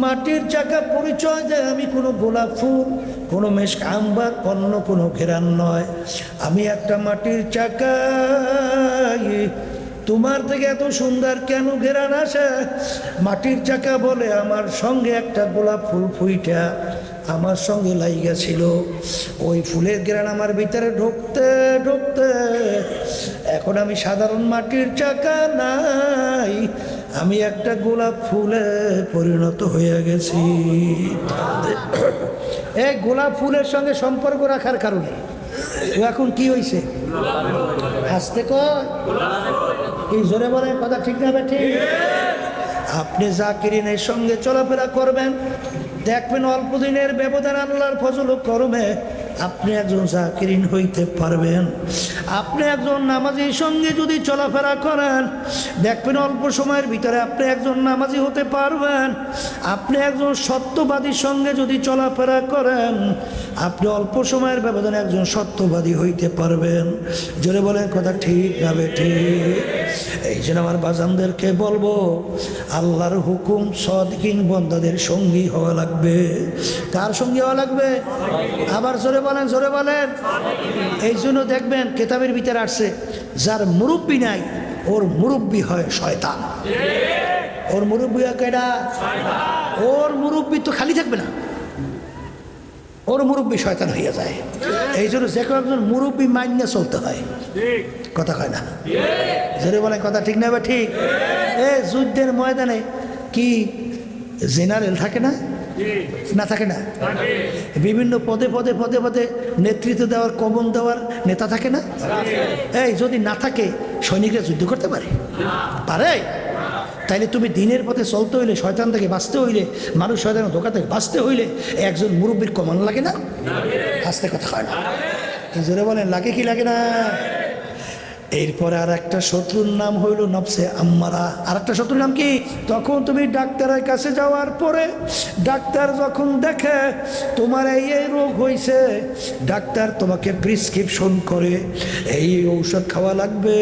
মাটির চাকা পরিচয় দেয়, আমি কোনো গোলাপ ফুল, কোনো মিশক আম্বার, অন্য কোনো ঘেরান নয়, আমি একটা মাটির চাকা। তোমার থেকে এত সুন্দর কেন ঘেরান আসে? মাটির চাকা বলে, আমার সঙ্গে একটা গোলাপ ফুল ফুইটা আমার সঙ্গে লাইগা ছিল, ওই ফুলের ঘেরান আমার ভিতরে ঢুকতে ঢুকতে এখন আমি সাধারণ মাটির চাকা নাই, আমি একটা গোলাপ ফুলে পরিণত হয়ে গেছি। এই গোলাপ ফুলের সঙ্গে সম্পর্ক রাখার কারণে ও এখন কি হয়েছে? হাসতে কয় এই জোরে বলে কথা ঠিক না ঠিক? আপনি জাকিরিনের সঙ্গে চলাফেরা করবেন, দেখবেন অল্প দিনের ব্যবধান আল্লাহর ফজল ও করমে আপনি একজন জাকিরিন হইতে পারবেন। আপনি একজন নামাজির সঙ্গে যদি চলাফেরা করেন, দেখবেন অল্প সময়ের ভিতরে আপনি একজন নামাজি হতে পারবেন। আপনি একজন সত্যবাদীর সঙ্গে যদি চলাফেরা করেন, আপনি অল্প সময়ের ব্যবধানে একজন সত্যবাদী হইতে পারবেন। জোরে বলেন কথা ঠিক না ঠিক? এই জন্য আমার বাজানদেরকে বলবো, আল্লাহর হুকুম সাদিকিন বান্দাদের সঙ্গী হওয়া লাগবে। কার সঙ্গী হওয়া লাগবে? আবার জোরে বলেন, জোরে বলেন। এই জন্য দেখবেন কেতাবের ভিতরে আসছে, যার মুরব্বী নাই ওর মুরব্বী হয় শয়তান। ওর মুরব্বী হয় কেডা? ওর মুরব্বী তো খালি থাকবে না, ওর মুরব্বী শয়তান হইয়া যায়। এই জন্য যে কোনো একজন মুরব্বী মান্য চলতে হয়। কথা কয় না? জোরে বলেন কথা ঠিক না বা ঠিক? যুদ্ধের ময়দানে কি জেনারেল থাকে না? না থাকে না? বিভিন্ন পদে পদে পদে পদে নেতৃত্ব দেওয়ার, কমন দেওয়ার নেতা থাকে না? এই যদি না থাকে সৈনিকরা যুদ্ধ করতে পারে? পারে? তাইলে তুমি দিনের পথে চলতে হইলে, শয়তান থেকে বাঁচতে হইলে, মানুষ শয়তানের ধোঁকা থেকে বাঁচতে হইলে একজন মুরব্বীর কমান লাগে না? আস্তে কথা হয় না? জোরে বলেন লাগে কি লাগে না? এরপরে আর একটা শত্রুর নাম হইল নফসে আম্মারা। আর একটা শত্রুর নাম কি? তখন তুমি ডাক্তারের কাছে যাওয়ার পরে ডাক্তার যখন দেখে তোমার এই রোগ হয়েছে, ডাক্তার তোমাকে প্রেসক্রিপশন করে এই ঔষধ খাওয়া লাগবে,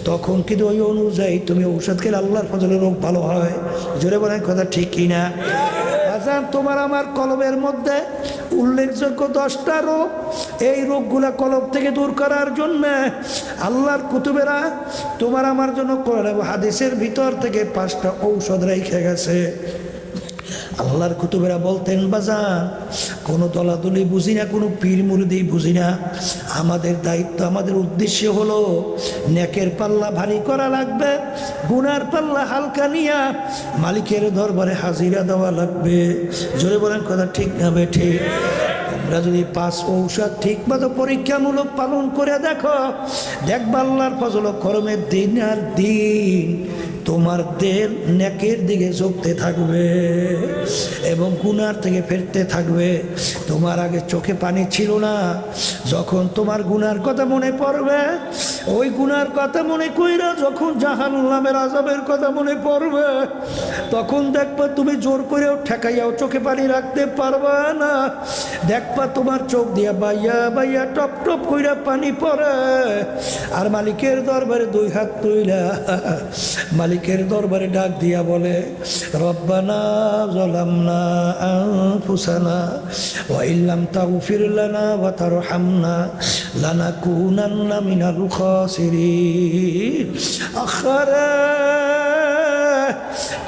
তখন কিন্তু ওই অনুযায়ী তুমি ঔষধ খেলে আল্লাহর ফজলে রোগ ভালো হয়। জোরে বলেন কথা ঠিক কিনা? তোমার আমার কলমের মধ্যে উল্লেখযোগ্য 10টা রোগ, এই রোগগুলা কলম থেকে দূর করার জন্য আল্লাহর কুতুবেরা তোমার আমার জন্য কোরআন এবং হাদিসের ভিতর থেকে 5টা ঔষধ রেখে গেছে। আল্লাহর কুতুবেরা বলতেন, বাজান কোনো দলাদলি বুঝি না, কোনো পীর মুরিদি বুঝি না, আমাদের দায়িত্ব, আমাদের উদ্দেশ্য হলো নেকের পাল্লা ভারী করা লাগবে, গুনার পাল্লা হালকা নিয়া মালিকের দরবারে হাজিরা দেওয়া লাগবে। জোরে বলেন কথা ঠিক না বে ঠিক? তোমরা যদি 5 ঔষধ ঠিক মতো পরীক্ষামূলক পালন করে দেখো, দেখবা আল্লাহর ফজল ও করমের দিন আর দিন তোমার দেহ নেকের দিকে ঝুঁকতে থাকবে এবং গুনার থেকে ফিরতে থাকবে। তোমার আগে চোখে পানি ছিল না, যখন তোমার গুনার কথা মনে পড়বে, ওই গুনার কথা মনে কইরা যখন জাহান্নামের আযাবের কথা মনে পড়বে, তখন দেখবা তুমি জোর করেও ঠেকাইয়াও চোখে পানি রাখতে পারবা না। দেখবা তোমার চোখ দিয়া বাইয়া বাইয়া টপ টপ কইরা পানি পড়ে, আর মালিকের দরবারে 2 হাত তুইলা মালিকের দরবারে ডাক দিয়া বলে, রব্বানা যালামনা আনফুসানা ওয়া ইল্লাম তাগফির লানা ওয়া তারহামনা লানাকুনান্না মিনাল খাসিরিন। আখারে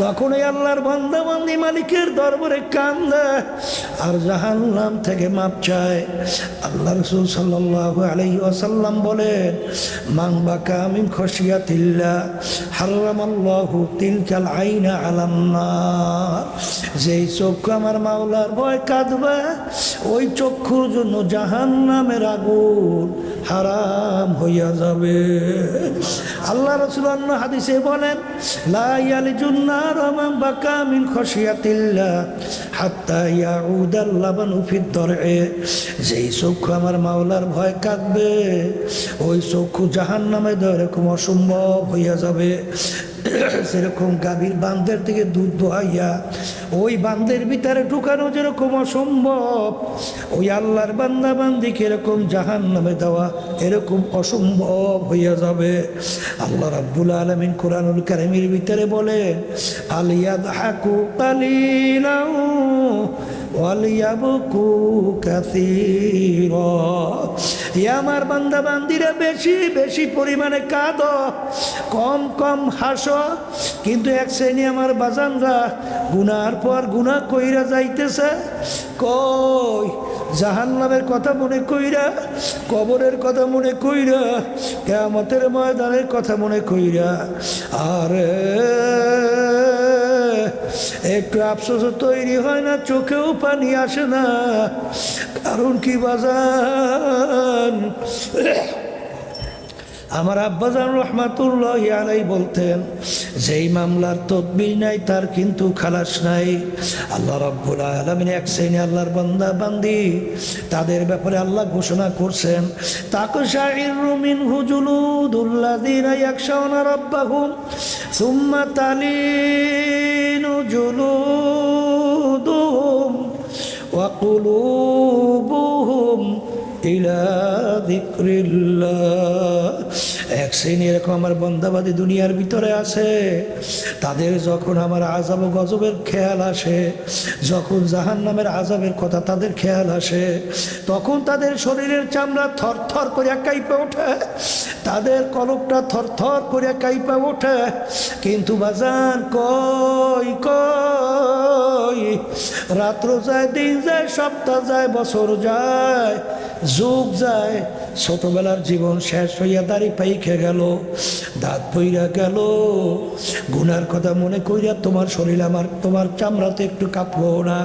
তখন এই আল্লাহর বান্দা বান্দি মালিকের দরবারে কান্দে আর জাহান্নাম থেকে মাপ চায়। আল্লাহ রাসূল সাল্লাল্লাহু আলাইহি ওয়াসাল্লাম বলেন, মান বাকা মিন খাশিয়াতিল্লাহ হারামাল্লাহু তিলকাল আইনা আলান নার। যেই চক্ষু আমার মাওলার ভয় কাঁদবে, ওই চক্ষুর জন্য জাহান্নামের আগুন হারাম হইয়া যাবে। আল্লাহ রাসূল অন্য হাদিসে বলেন, লা ইয়ালিজুন নার মান বাকা মিন খাশিয়াতিল্লাহ হাত্তা ইয়াউদাল লাবানু ফিদ দরএ। যেই চক্ষু আমার মাওলার ভয় কাঁদবে, ওই চক্ষু জাহান্নামে এরকম অসম্ভব হইয়া যাবে। সেরকম গাভীর বান্ধের থেকে দুধ দোহাইয়া ওই বান্ধের ভিতরে ঢুকানো যেরকম অসম্ভব, ওই আল্লাহর বান্দা বান্দিকে এরকম জাহান্নামে দেওয়া এরকম অসম্ভব হইয়া যাবে। আল্লাহ রাব্বুল আলামিন কোরআনুল কারীমের ভিতরে বলেন, আলিয়াদহাকু কালিলান ওয়ালিয়াবকু কাসীরা। আমার বান্দা বান্দিরা বেশি বেশি পরিমাণে কাঁদো, কম কম হাসো, কিন্তু এক শ্রেণী আমার বাজানরা গুনার পর গুনাহ কইরা যাইতেছে। কই জাহান্নামের কথা মনে কইরা, কবরের কথা মনে কইরা, কিয়ামতের ময়দানের কথা মনে কইরা, আর একটু আফসোস তৈরি হয় না, চোখেও পানি আসে না। কারণ কি বাজান, আমার আব্বাজান রহমাতুল্লাহ আলাই বলতেন, যেই মামলার তদবির নাই তার কিন্তু খালাস নাই। আল্লাহ রাব্বুল আলামিন এক শ্রেণী আল্লাহর বান্দা বান্দি, তাদের ব্যাপারে আল্লাহ ঘোষণা করছেন, তাকশাইরু মিনহু জুলুদুল্লাযিনা ইয়াখশাউনা রাব্বাহুম সুম্মা তালিনু জুলুদুহুম ওয়া কুলুবুহুম ইলা যিকরিল্লাহ। এক শ্রেণী এরকম আমার বন্দাবাদী দুনিয়ার ভিতরে আছে, তাদের যখন আমার আযাব ও গজবের খেয়াল আসে, যখন জাহান্নামের আযাবের কথা তাদের খেয়াল আসে, তখন তাদের শরীরের চামড়া থরথর করে কাঁপে ওঠে, তাদের কলবটা থরথর করে কাঁপে ওঠে। কিন্তু বাজান কই কই, রাত্র যায়, দিন যায়, সপ্তাহ যায়, বছর যায়, যুগ যায়, ছোটবেলার জীবন শেষ হইয়া দাড়ি পাইকে গেল, দাঁত পইরা গেল, গুনার কথা মনে কইরা তোমার শরীর তোমার চামড়াতে একটু কাঁপলো না,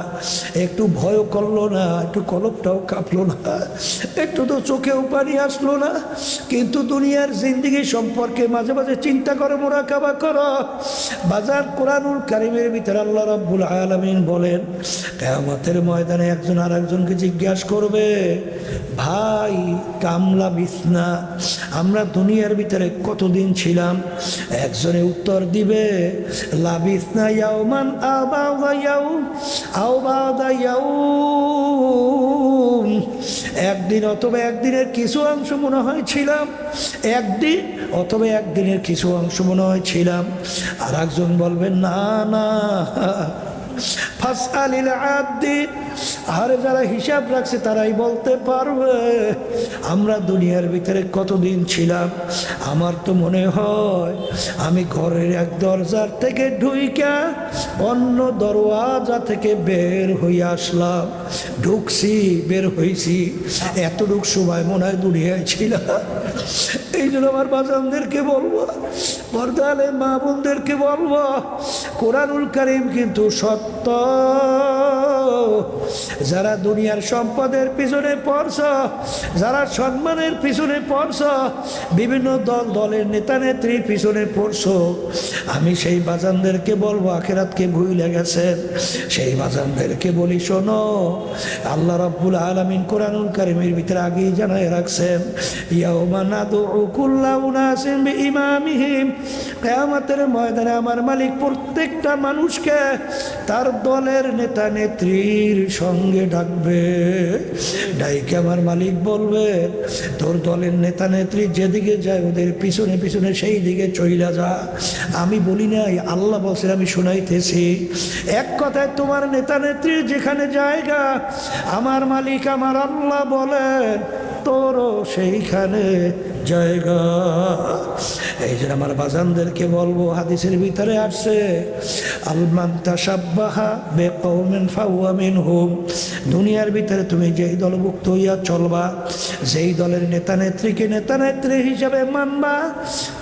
একটু ভয় করলো না, একটু কলবটাও কাঁপলো না, একটু তো চোখেও পানি আসলো না। কিন্তু দুনিয়ার জিন্দেগি সম্পর্কে মাঝে মাঝে চিন্তা করে, মুরাকাবা করো বাজার। কোরআনুল কারীমের ভিতরে আল্লাহ রাব্বুল আলামিন বলেন, কিয়ামতের ময়দানে একজন আর একজনকে জিজ্ঞাসা করবে, ভাই কামলা বিছনা, আমরা দুনিয়ার ভিতরে কতদিন ছিলাম? একজনে উত্তর দিবে, লাবিসনা ইয়াওমান আও বা'দা ইয়াউম আও বা'দা ইয়াউম, একদিন অথবা একদিনের কিছু অংশ মনে হয় ছিলাম, একদিন অথবা একদিনের কিছু অংশ মনে হয় ছিলাম। আর একজন বলবেন, না না, ফাসআলিল আদ্দিন, আর যারা হিসাব রাখছে তারাই বলতে পারবে আমরা দুনিয়ার ভিতরে কতদিন ছিলাম। আমার তো মনে হয় আমি ঘরের এক দরজার থেকে ঢুইকা অন্য দরওয়াজা থেকে বের হয়ে আসলাম, ঢুকছি বের হয়েছি, এতটুক সময় মনে হয় দুনিয়ায় ছিলাম। এই জন্য আমার বাজানদেরকে বলবো, পর্দালে মা বোনদেরকে বলবো, কোরআনুল কারীম কিন্তু সত্য। যারা দুনিয়ার সম্পদের পিছনে পড়ছ, যারা সম্মানের পিছনে পড়ছ, বিভিন্ন দলের নেতা নেত্রীর পিছনে পড়ছ, আমি সেই বাজানদেরকে বলবো, আখিরাতকে ভুলে গেছেন, সেই বাজানদেরকে বলি, শোনো, আল্লাহ রাব্বুল আলামিন কোরআনুল কারীমের ভিতরে আগেই জানায় রাখছেন, ইয়াউমা নাদউ কুল্লা উনাসিন বিইমামিহিম, কিয়ামতের ময়দানে আমার মালিক প্রত্যেকটা মানুষকে তার দলের নেতা নেত্রীর সঙ্গে ডাকবে। ডাইকে আমার মালিক বলবে, তোর দলের নেতা নেত্রী যেদিকে যায় ওদের পিছনে পিছনে সেই দিকে চইলা যা। আমি বলি নাই, আল্লাহ বলছে, আমি শুনাইতেছি। এক কথায় তোমার নেতা নেত্রীর যেখানে জায়গা, আমার মালিক আমার আল্লাহ বলেন তোরও সেইখানে জায়গা। এই যে আমার বাজানদেরকে বলবো, হাদিসের ভিতরে আসছে, আলমান তাশাব্বাহা বিকওমিন ফাহুয়া মিনহুম, দুনিয়ার ভিতরে তুমি যেই দলভুক্ত হইয়া চলবা, যেই দলের নেতা নেত্রীকে নেতা নেত্রী হিসাবে মানবা,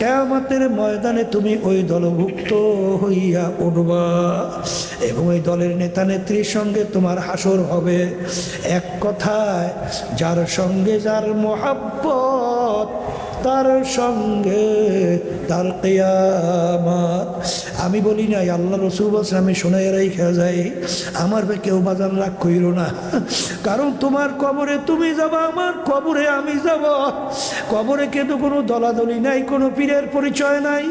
কিয়ামতের ময়দানে তুমি ওই দলভুক্ত হইয়া উঠবা এবং ওই দলের নেতা নেত্রীর সঙ্গে তোমার হাসর হবে। এক কথায়, যার সঙ্গে যার মহাব্বত, তার সঙ্গে তার কিয়ামত। আমি বলি নাই, আল্লাহ রাসূল বলছেন, আমি শোনাই রাইখা যাই, আমার কেউ বাজান রাগ কইর না, কারণ তোমার কবরে তুমি যাবা, আমার কবরে আমি যাব। কবরে কিন্তু কোনো দলাদলি নাই, কোনো পীরের পরিচয় নাই।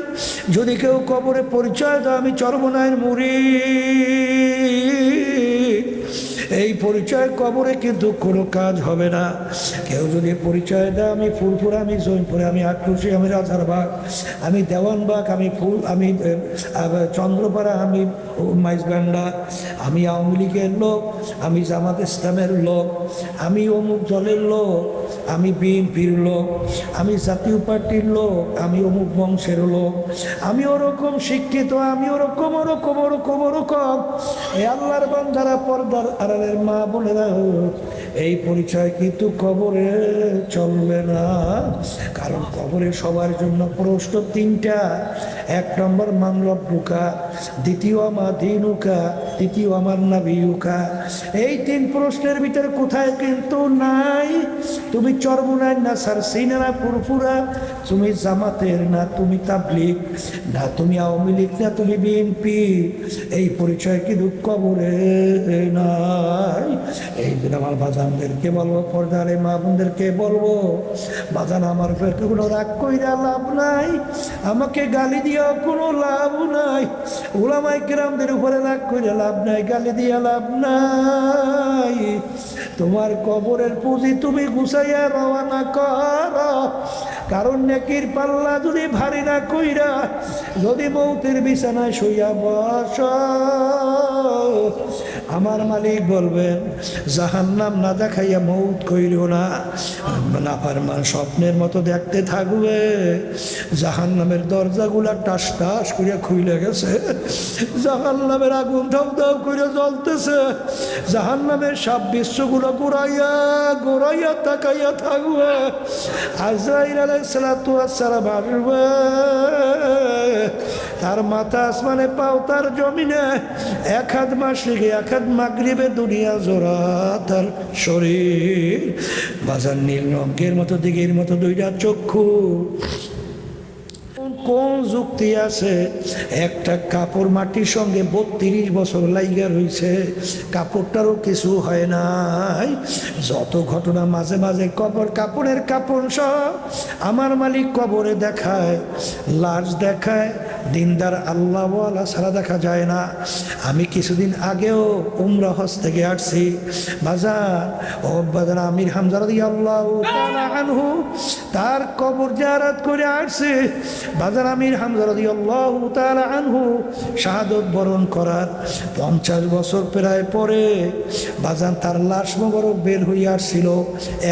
যদি কেউ কবরে পরিচয় দেয় আমি চরমনায়ের মুরিদ, এই পরিচয় কবরে কিন্তু কোনো কাজ হবে না। কেউ যদি পরিচয় দেয় আমি ফুলপুর, আমি জৈনপুরে, আমি আটরশি, আমি রাজারবাগ, আমি দেওয়ানবাগ, আমি চন্দ্রপাড়া, আমি মাইজবান্ডা, আমি আওয়ামী লীগের লোক, আমি জামাত ইসলামের লোক, আমি অমুক দলের লোক, আমি বিএনপির লোক, আমি জাতীয় পার্টির লোক, আমি অমুক বংশের লোক, আমি ওরকম শিক্ষিত, আমি ওরকম ওরকম ওরকম ওরকম। এই আল্লাহর বান্দারা, পর্দার আড়ালের মা বোনেরা, এই পরিচয় কিন্তু কবরে চলবে না। কারণ কবরে সবার জন্য প্রশ্ন তিনটা। এক নম্বর, মান রব্বুকা, দ্বিতীয় আমার দীনুকা, তৃতীয় আমার নাবিয়ুকা। এই তিন প্রশ্নের ভিতরে কোথায় কিন্তু নাই তুমি চরমুনাই না সারসিনা না ফুরফুরা, তুমি জামাতের না তুমি তাবলীগ না তুমি আওয়ামী লীগ না তুমি বিএনপি, এই পরিচয় কিন্তু কবরে নাই। এই দিন আমার বাজানদেরকে বলবো, পর্দারে মা বোনদেরকে বলবো, বাজান আমার পেটে কোনো রাগ কইরা লাভ নাই, আমাকে গালি দিয়েও কোনো লাভ নাই, উলামায়ে কেরামদের উপরে রাগ কইরা লাভ নাই, গালি দিয়া লাভ নাই। তোমার কবরের পুঁজি তুমি গুছাইয়া রওনা করো, কারণ নেকির পাল্লা যদি ভারী না কইরা যদি মৌতের বিছানায় শুইয়া বস, আমার মালিক বলবেন জাহান্নাম না দেখাইয়া মৌত কইরো না। নাফরমান স্বপ্নের মতো দেখতে থাকবে, জাহান্নামের দরজাগুলা টাস টাস করিয়া খুইলে গেছে, জাহান্নামের আগুন ধাউ ধাউ করে জ্বলতেছে, জাহান্নামের সাপ বিশ্বগুলো গোড়াইয়া গোড়াইয়া তাকাইয়া থাকবে। আজরাইল আলাইহিস সালাতু ওয়াস সালাম আসবে, তার মাথা আসমানে পাও তার জমিনে, এক হাত মাশরিকে এক হাত মাগরিবে, দুনিয়া জোড়া তার শরীর। বাজার নীল রঙের মতো দিঘির মতো দুইটা চক্ষু, কোন যুক্তি আছে? একটা কাপড় মাটির সঙ্গে 32 বছর লাইগা রইছে, কাপড়টারও কিছু হয় নাই। যত ঘটনা মাঝে মাঝে কাপড়ের কাপড় সহ আমার মালিক কবরে দেখায়, লাশ দেখায়, দিনদার আল্লাহওয়ালা ছাড়া দেখা যায় না। আমি কিছুদিন আগেও উমরা হজ থেকে আসছি, বাজার আমির হামজা রাদিয়াল্লাহু তাআলা আনহু তার কবর জিয়ারত করে আসছি। বাজার আমির হামজা রাদিয়াল্লাহু তাআলা আনহু শাহাদত বরণ করার 50 বছর প্রায় পরে বাজান তার লাশ মোবারক বের হইয়া আসছিল,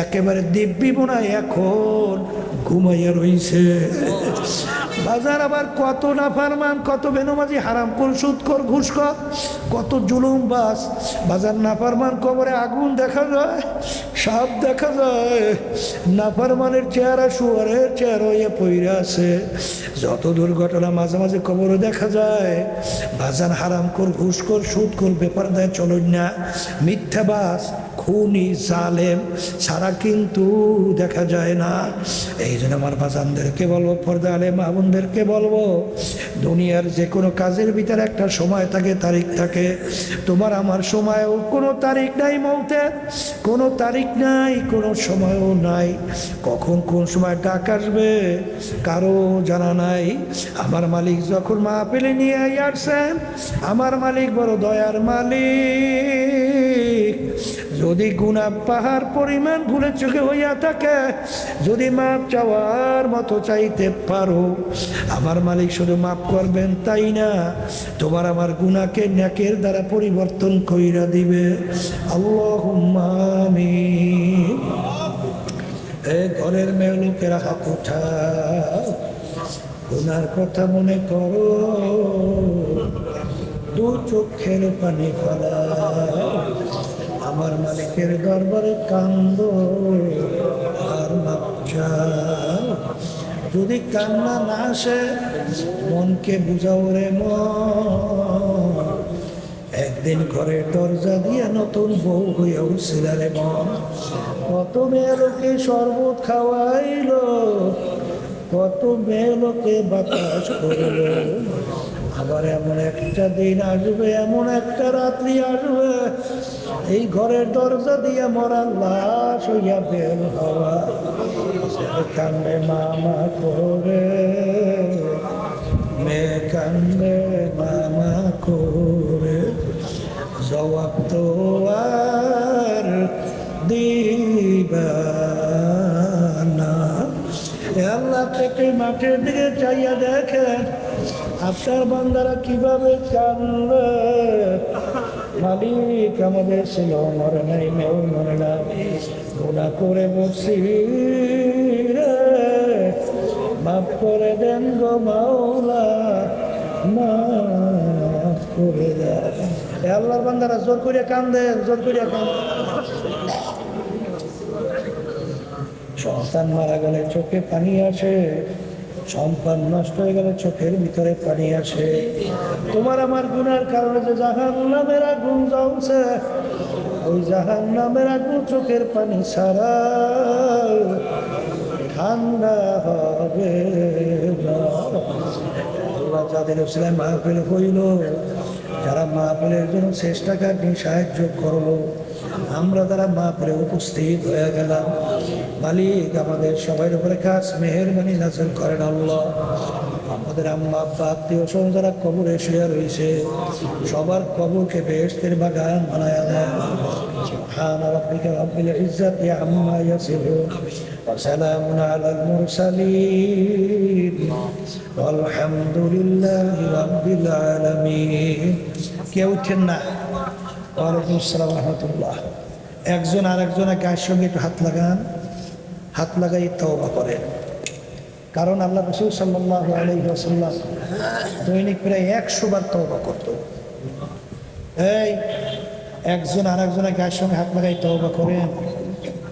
একেবারে দিব্যি বোনায় এখন ঘুমাইয়া রইছে। বাজার আবার কত নাফরমান, কত বেনমাজি, হারামখোর, সুদখোর, ঘুষখোর, কত জুলুমবাজ। বাজার নাফরমান কবরে আগুন দেখা যায়, সাপ দেখা যায়, নাফরমানের চেহারা শুয়ারের চেহারা হইয়া পইরা আছে। যত দুর্ঘটনা মাঝে মাঝে কবরে দেখা যায়, বাজার হারামখোর, ঘুষখোর, সুদখোর, ব্যাপার দেয় চলুন না, মিথ্যাবাজ, খুনি, জালেম ছাড়া কিন্তু দেখা যায় না। এই জন্য আমার বাজানদেরকে বলবো, পর্দা আলে মা বোনদেরকে বলবো, দুনিয়ার যে কোনো কাজের ভিতরে একটা সময় থাকে, তারিখ থাকে। তোমার আমার সময়ও কোনো তারিখ নাই, মৌতের কোনো তারিখ নাই, কোনো সময়ও নাই। কখন কোন সময় ডাক আসবে কারো জানা নাই। আমার মালিক যখন মাহফিলে নিয়ে আসছেন, আমার মালিক বড় দয়ার মালিক। যদি গুনাহ পাহাড় পরিমাণ ভুলে চোখে হইয়া থাকে, যদি মাপ চাওয়ার মতো চাইতে পারো, আমার মালিক শুধু মাফ করবেন তাই না, তোমার আমার গুনাহকে নেকের দ্বারা পরিবর্তন কইরা দিবে। আল্লাহুম্মা আমিন। এ ঘরের মেয়ে লোকেরা হাত উঠাও, গুনার কথা মনে করো, দু চোখের পানি ফেলাও, আমার মালিকের দরবারে কান্দো আর মাপ চাও। যদি কান্না না আসে, মনকে বুঝাও রে মন, একদিন ঘরের দরজা দিয়ে নতুন বউ হইয়া উঠছিল রে মন। কত মেয়ে লোকে শরবত খাওয়াইলো, কত মেয়ে লোকে বাতাস করলো। আবার এমন একটা দিন আসবে, এমন একটা রাত্রি আসবে, এই ঘরের দরজা দিয়ে মরা লাশ হইয়া বের হওয়া। কান্দে মামা করে, মেয়ে কান্দে মামা করে, জবাব তো আর দিবা না। আল্লাহ থেকে মাঠের দিকে চাইয়া দেখেন আপনার বান্দারা কিভাবে কান্দে। মালিক আমাদের ছিল মরে নাই, মেয়েও মরে না, গুনাহ করে বসছি রে, মাফ করে দেন গো মাওলা, মাফ করে দেন। আল্লাহর বান্দারা জোর করিয়া কান্দেন, জোর করিয়া কান্দেন। সন্তান মারা গেলে চোখে পানি আসে, সম্পদ নষ্ট হয়ে গেলে চোখের ভিতরে পানি আসে। তোমার আমার গুনার কারণে যে জাহান্নামের আগুন জ্বলছে, ওই জাহান্নামের আগুন চোখের পানি ছাড়া ঠান্ডা হবে না। আল্লাহ যাদের উসিলায় মাহফিল হইল, যারা মাহফিলের জন্য চেষ্টা কাটনি সাহায্য করলো, আমরা যারা মাহফিলে উপস্থিত হয়ে গেলাম, মালিক আমাদের সবার উপরে কাজ মেহেরবানি নাযিল করেন আল্লাহ। আমাদের আম্মা আব্বা আত্মীয় স্বজন যারা কবরে শুয়ে রয়েছে, সবার কবরকে বেহেশতের বাগান বানায়া দেন। সুবহান রাব্বিকা রাব্বিল ইজ্জাতি আম্মা ইয়াসিফুন ওয়া সালামুন আলাল মুরসালিন ওয়ালহামদুলিল্লাহি রাব্বিল আলামিন। কেউ উঠেন না। ওয়ালাইকুম আসসালাম ওয়া রাহমাতুল্লাহ। একজন আরেকজনের গায়ের সঙ্গে একটু হাত লাগান, হাত লাগাই তওবা করেন। কারণ আল্লাহ রাসূল সাল্লাল্লাহু আলাইহি ওয়াসাল্লাম দৈনিক প্রায় 100 বার তওবা করত। এই একজন আরেকজনের গায়ের সঙ্গে হাত লাগাই তওবা করেন,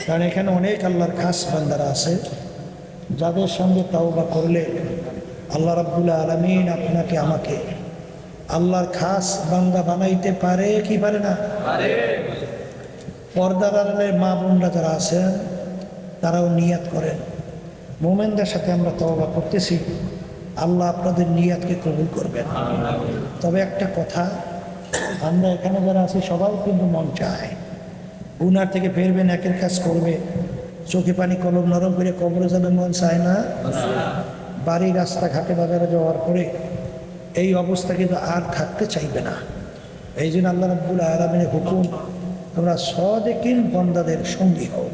কারণ এখানে অনেক আল্লাহর খাস বান্দারা আছে যাদের সঙ্গে তওবা করলে আল্লাহ রাব্বুল আলামিন আপনাকে আমাকে আল্লাহর খাস বান্দা বানাইতে পারে কি পারে না? পর্দার আড়ালের মা বোনরা যারা আছেন তারাও নিয়াত করেন, মোমেনদের সাথে আমরা তওবা করতেছি, আল্লাহ আপনাদের নিয়াতকে কবুল করবেন। তবে একটা কথা, আমরা এখানে যারা আছি সবাই কিন্তু মন চায় গুনার থেকে ফেরবে, নেকের কাজ করবে, চোখে পানি কলম নরম করে কবরে যাবে, মন চায় না? বাড়ি রাস্তাঘাটে বাজারে যাওয়ার পরে এই অবস্থা কিন্তু আর থাকতে চাইবে না। এই জন্য আল্লাহ রাব্বুল আলামিনের হুকুম, তোমরা সাদিকিন বান্দাদের সঙ্গী হও।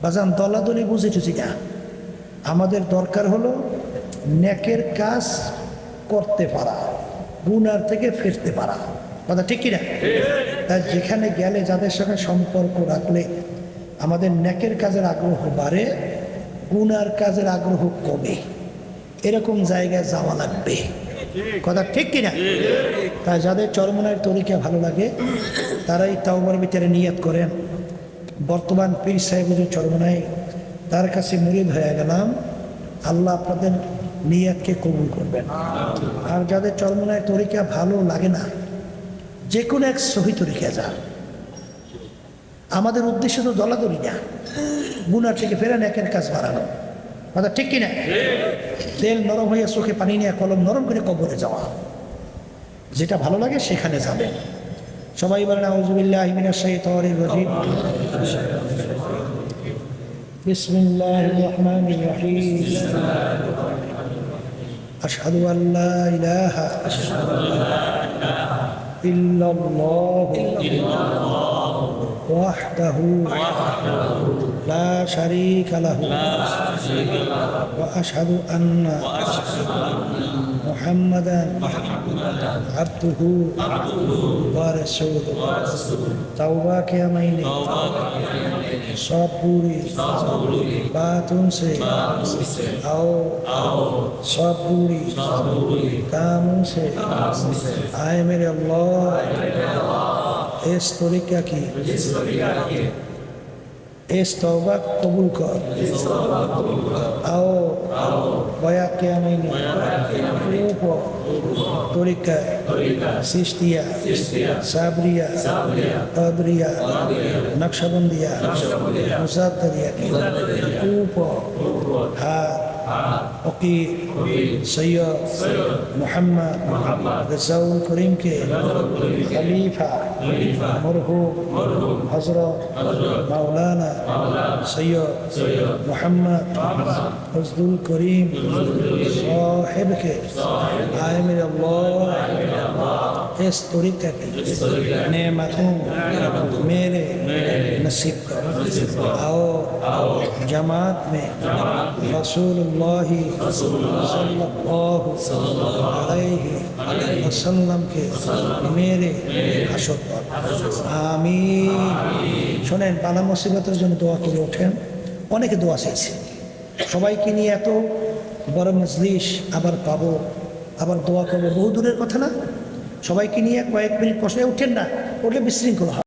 বাজান দলাদলি বুঝে টুঝি না, আমাদের দরকার হলো নেকের কাজ করতে পারা, গুনার থেকে ফিরতে পারা। কথা ঠিক কিনা? তাই যেখানে গেলে যাদের সঙ্গে সম্পর্ক রাখলে আমাদের নেকের কাজের আগ্রহ বাড়ে, গুনার কাজের আগ্রহ কমে, এরকম জায়গায় যাওয়া লাগবে। কথা ঠিক কিনা? তাই যাদের চরমনায়ের তরিকা ভালো লাগে তারাই তাওবার ভিতরে নিয়ত করেন, বর্তমান পীর সাহেব হুজুর চরমনাই, তার কাছে মুরিদ হয়ে গেলাম, আল্লাহ আপনাদের নিয়তকে কবুল করবেন। আর যাদের চরমনায়ের তরিকা ভালো লাগে না, যে কোনো এক সহি তরিকা যান। আমাদের উদ্দেশ্য তো দলাদলি না, গুনার থেকে ফেরা নেকের কাজ বাড়ানো। কথা ঠিক কিনা? তেল নরম হয়ে চোখে পানি নিয়ে কলম নরম করে কবরে যাওয়া, যেটা ভালো লাগে সেখানে যাবেন। সবাই বলেন আউযু বিল্লাহি মিনাশ শাইতানির রাজীম, বিসমিল্লাহির রাহমানির রাহিম, আশহাদু আল্লা ইলাহা ইল্লাল্লাহু ওয়াহদাহু লা শারীকা লাহু ওয়া আশহাদু আন্না মুহাম্মাদান আবদুহু ওয়া রাসূলুহু। तौबा किया मैंने सब पूरी बातों से आओ सब पूरी कामों से आए मेरे अल्लाह, इस तरीका की इस तौबा को कबूल कर। आओ बया किया मैंने ऊपर तरीका सिस्तिया साबरिया कदरिया नक्शबंदिया मुसादरिया की ऊपर हाथ फकीर सैयद मोहम्मद रसूल करीम के खलीफा मरहूम हजरत मौलाना सैयद मोहम्मद फजलुल करीम साहिब के आए मेरे अल्लाह, इस तरीका की नेमतों मेरे नसीब कर। आओ जमात में रसूलुल्लाह सल्लल्लाहु अलैहि वसल्लम के मेरे হাসর পর। আমিন। শোনেন, বালা মুসিবতের জন্য দোয়া করে ওঠেন, অনেকে দোয়া চাইছে, সবাইকে নিয়ে এত বড় মজলিস আবার পাবো, আবার দোয়া করবো, বহু দূরের কথা না। সবাইকে নিয়ে কয়েক মিনিট বসে উঠেন না, ওটা বিশৃঙ্খলা হয়।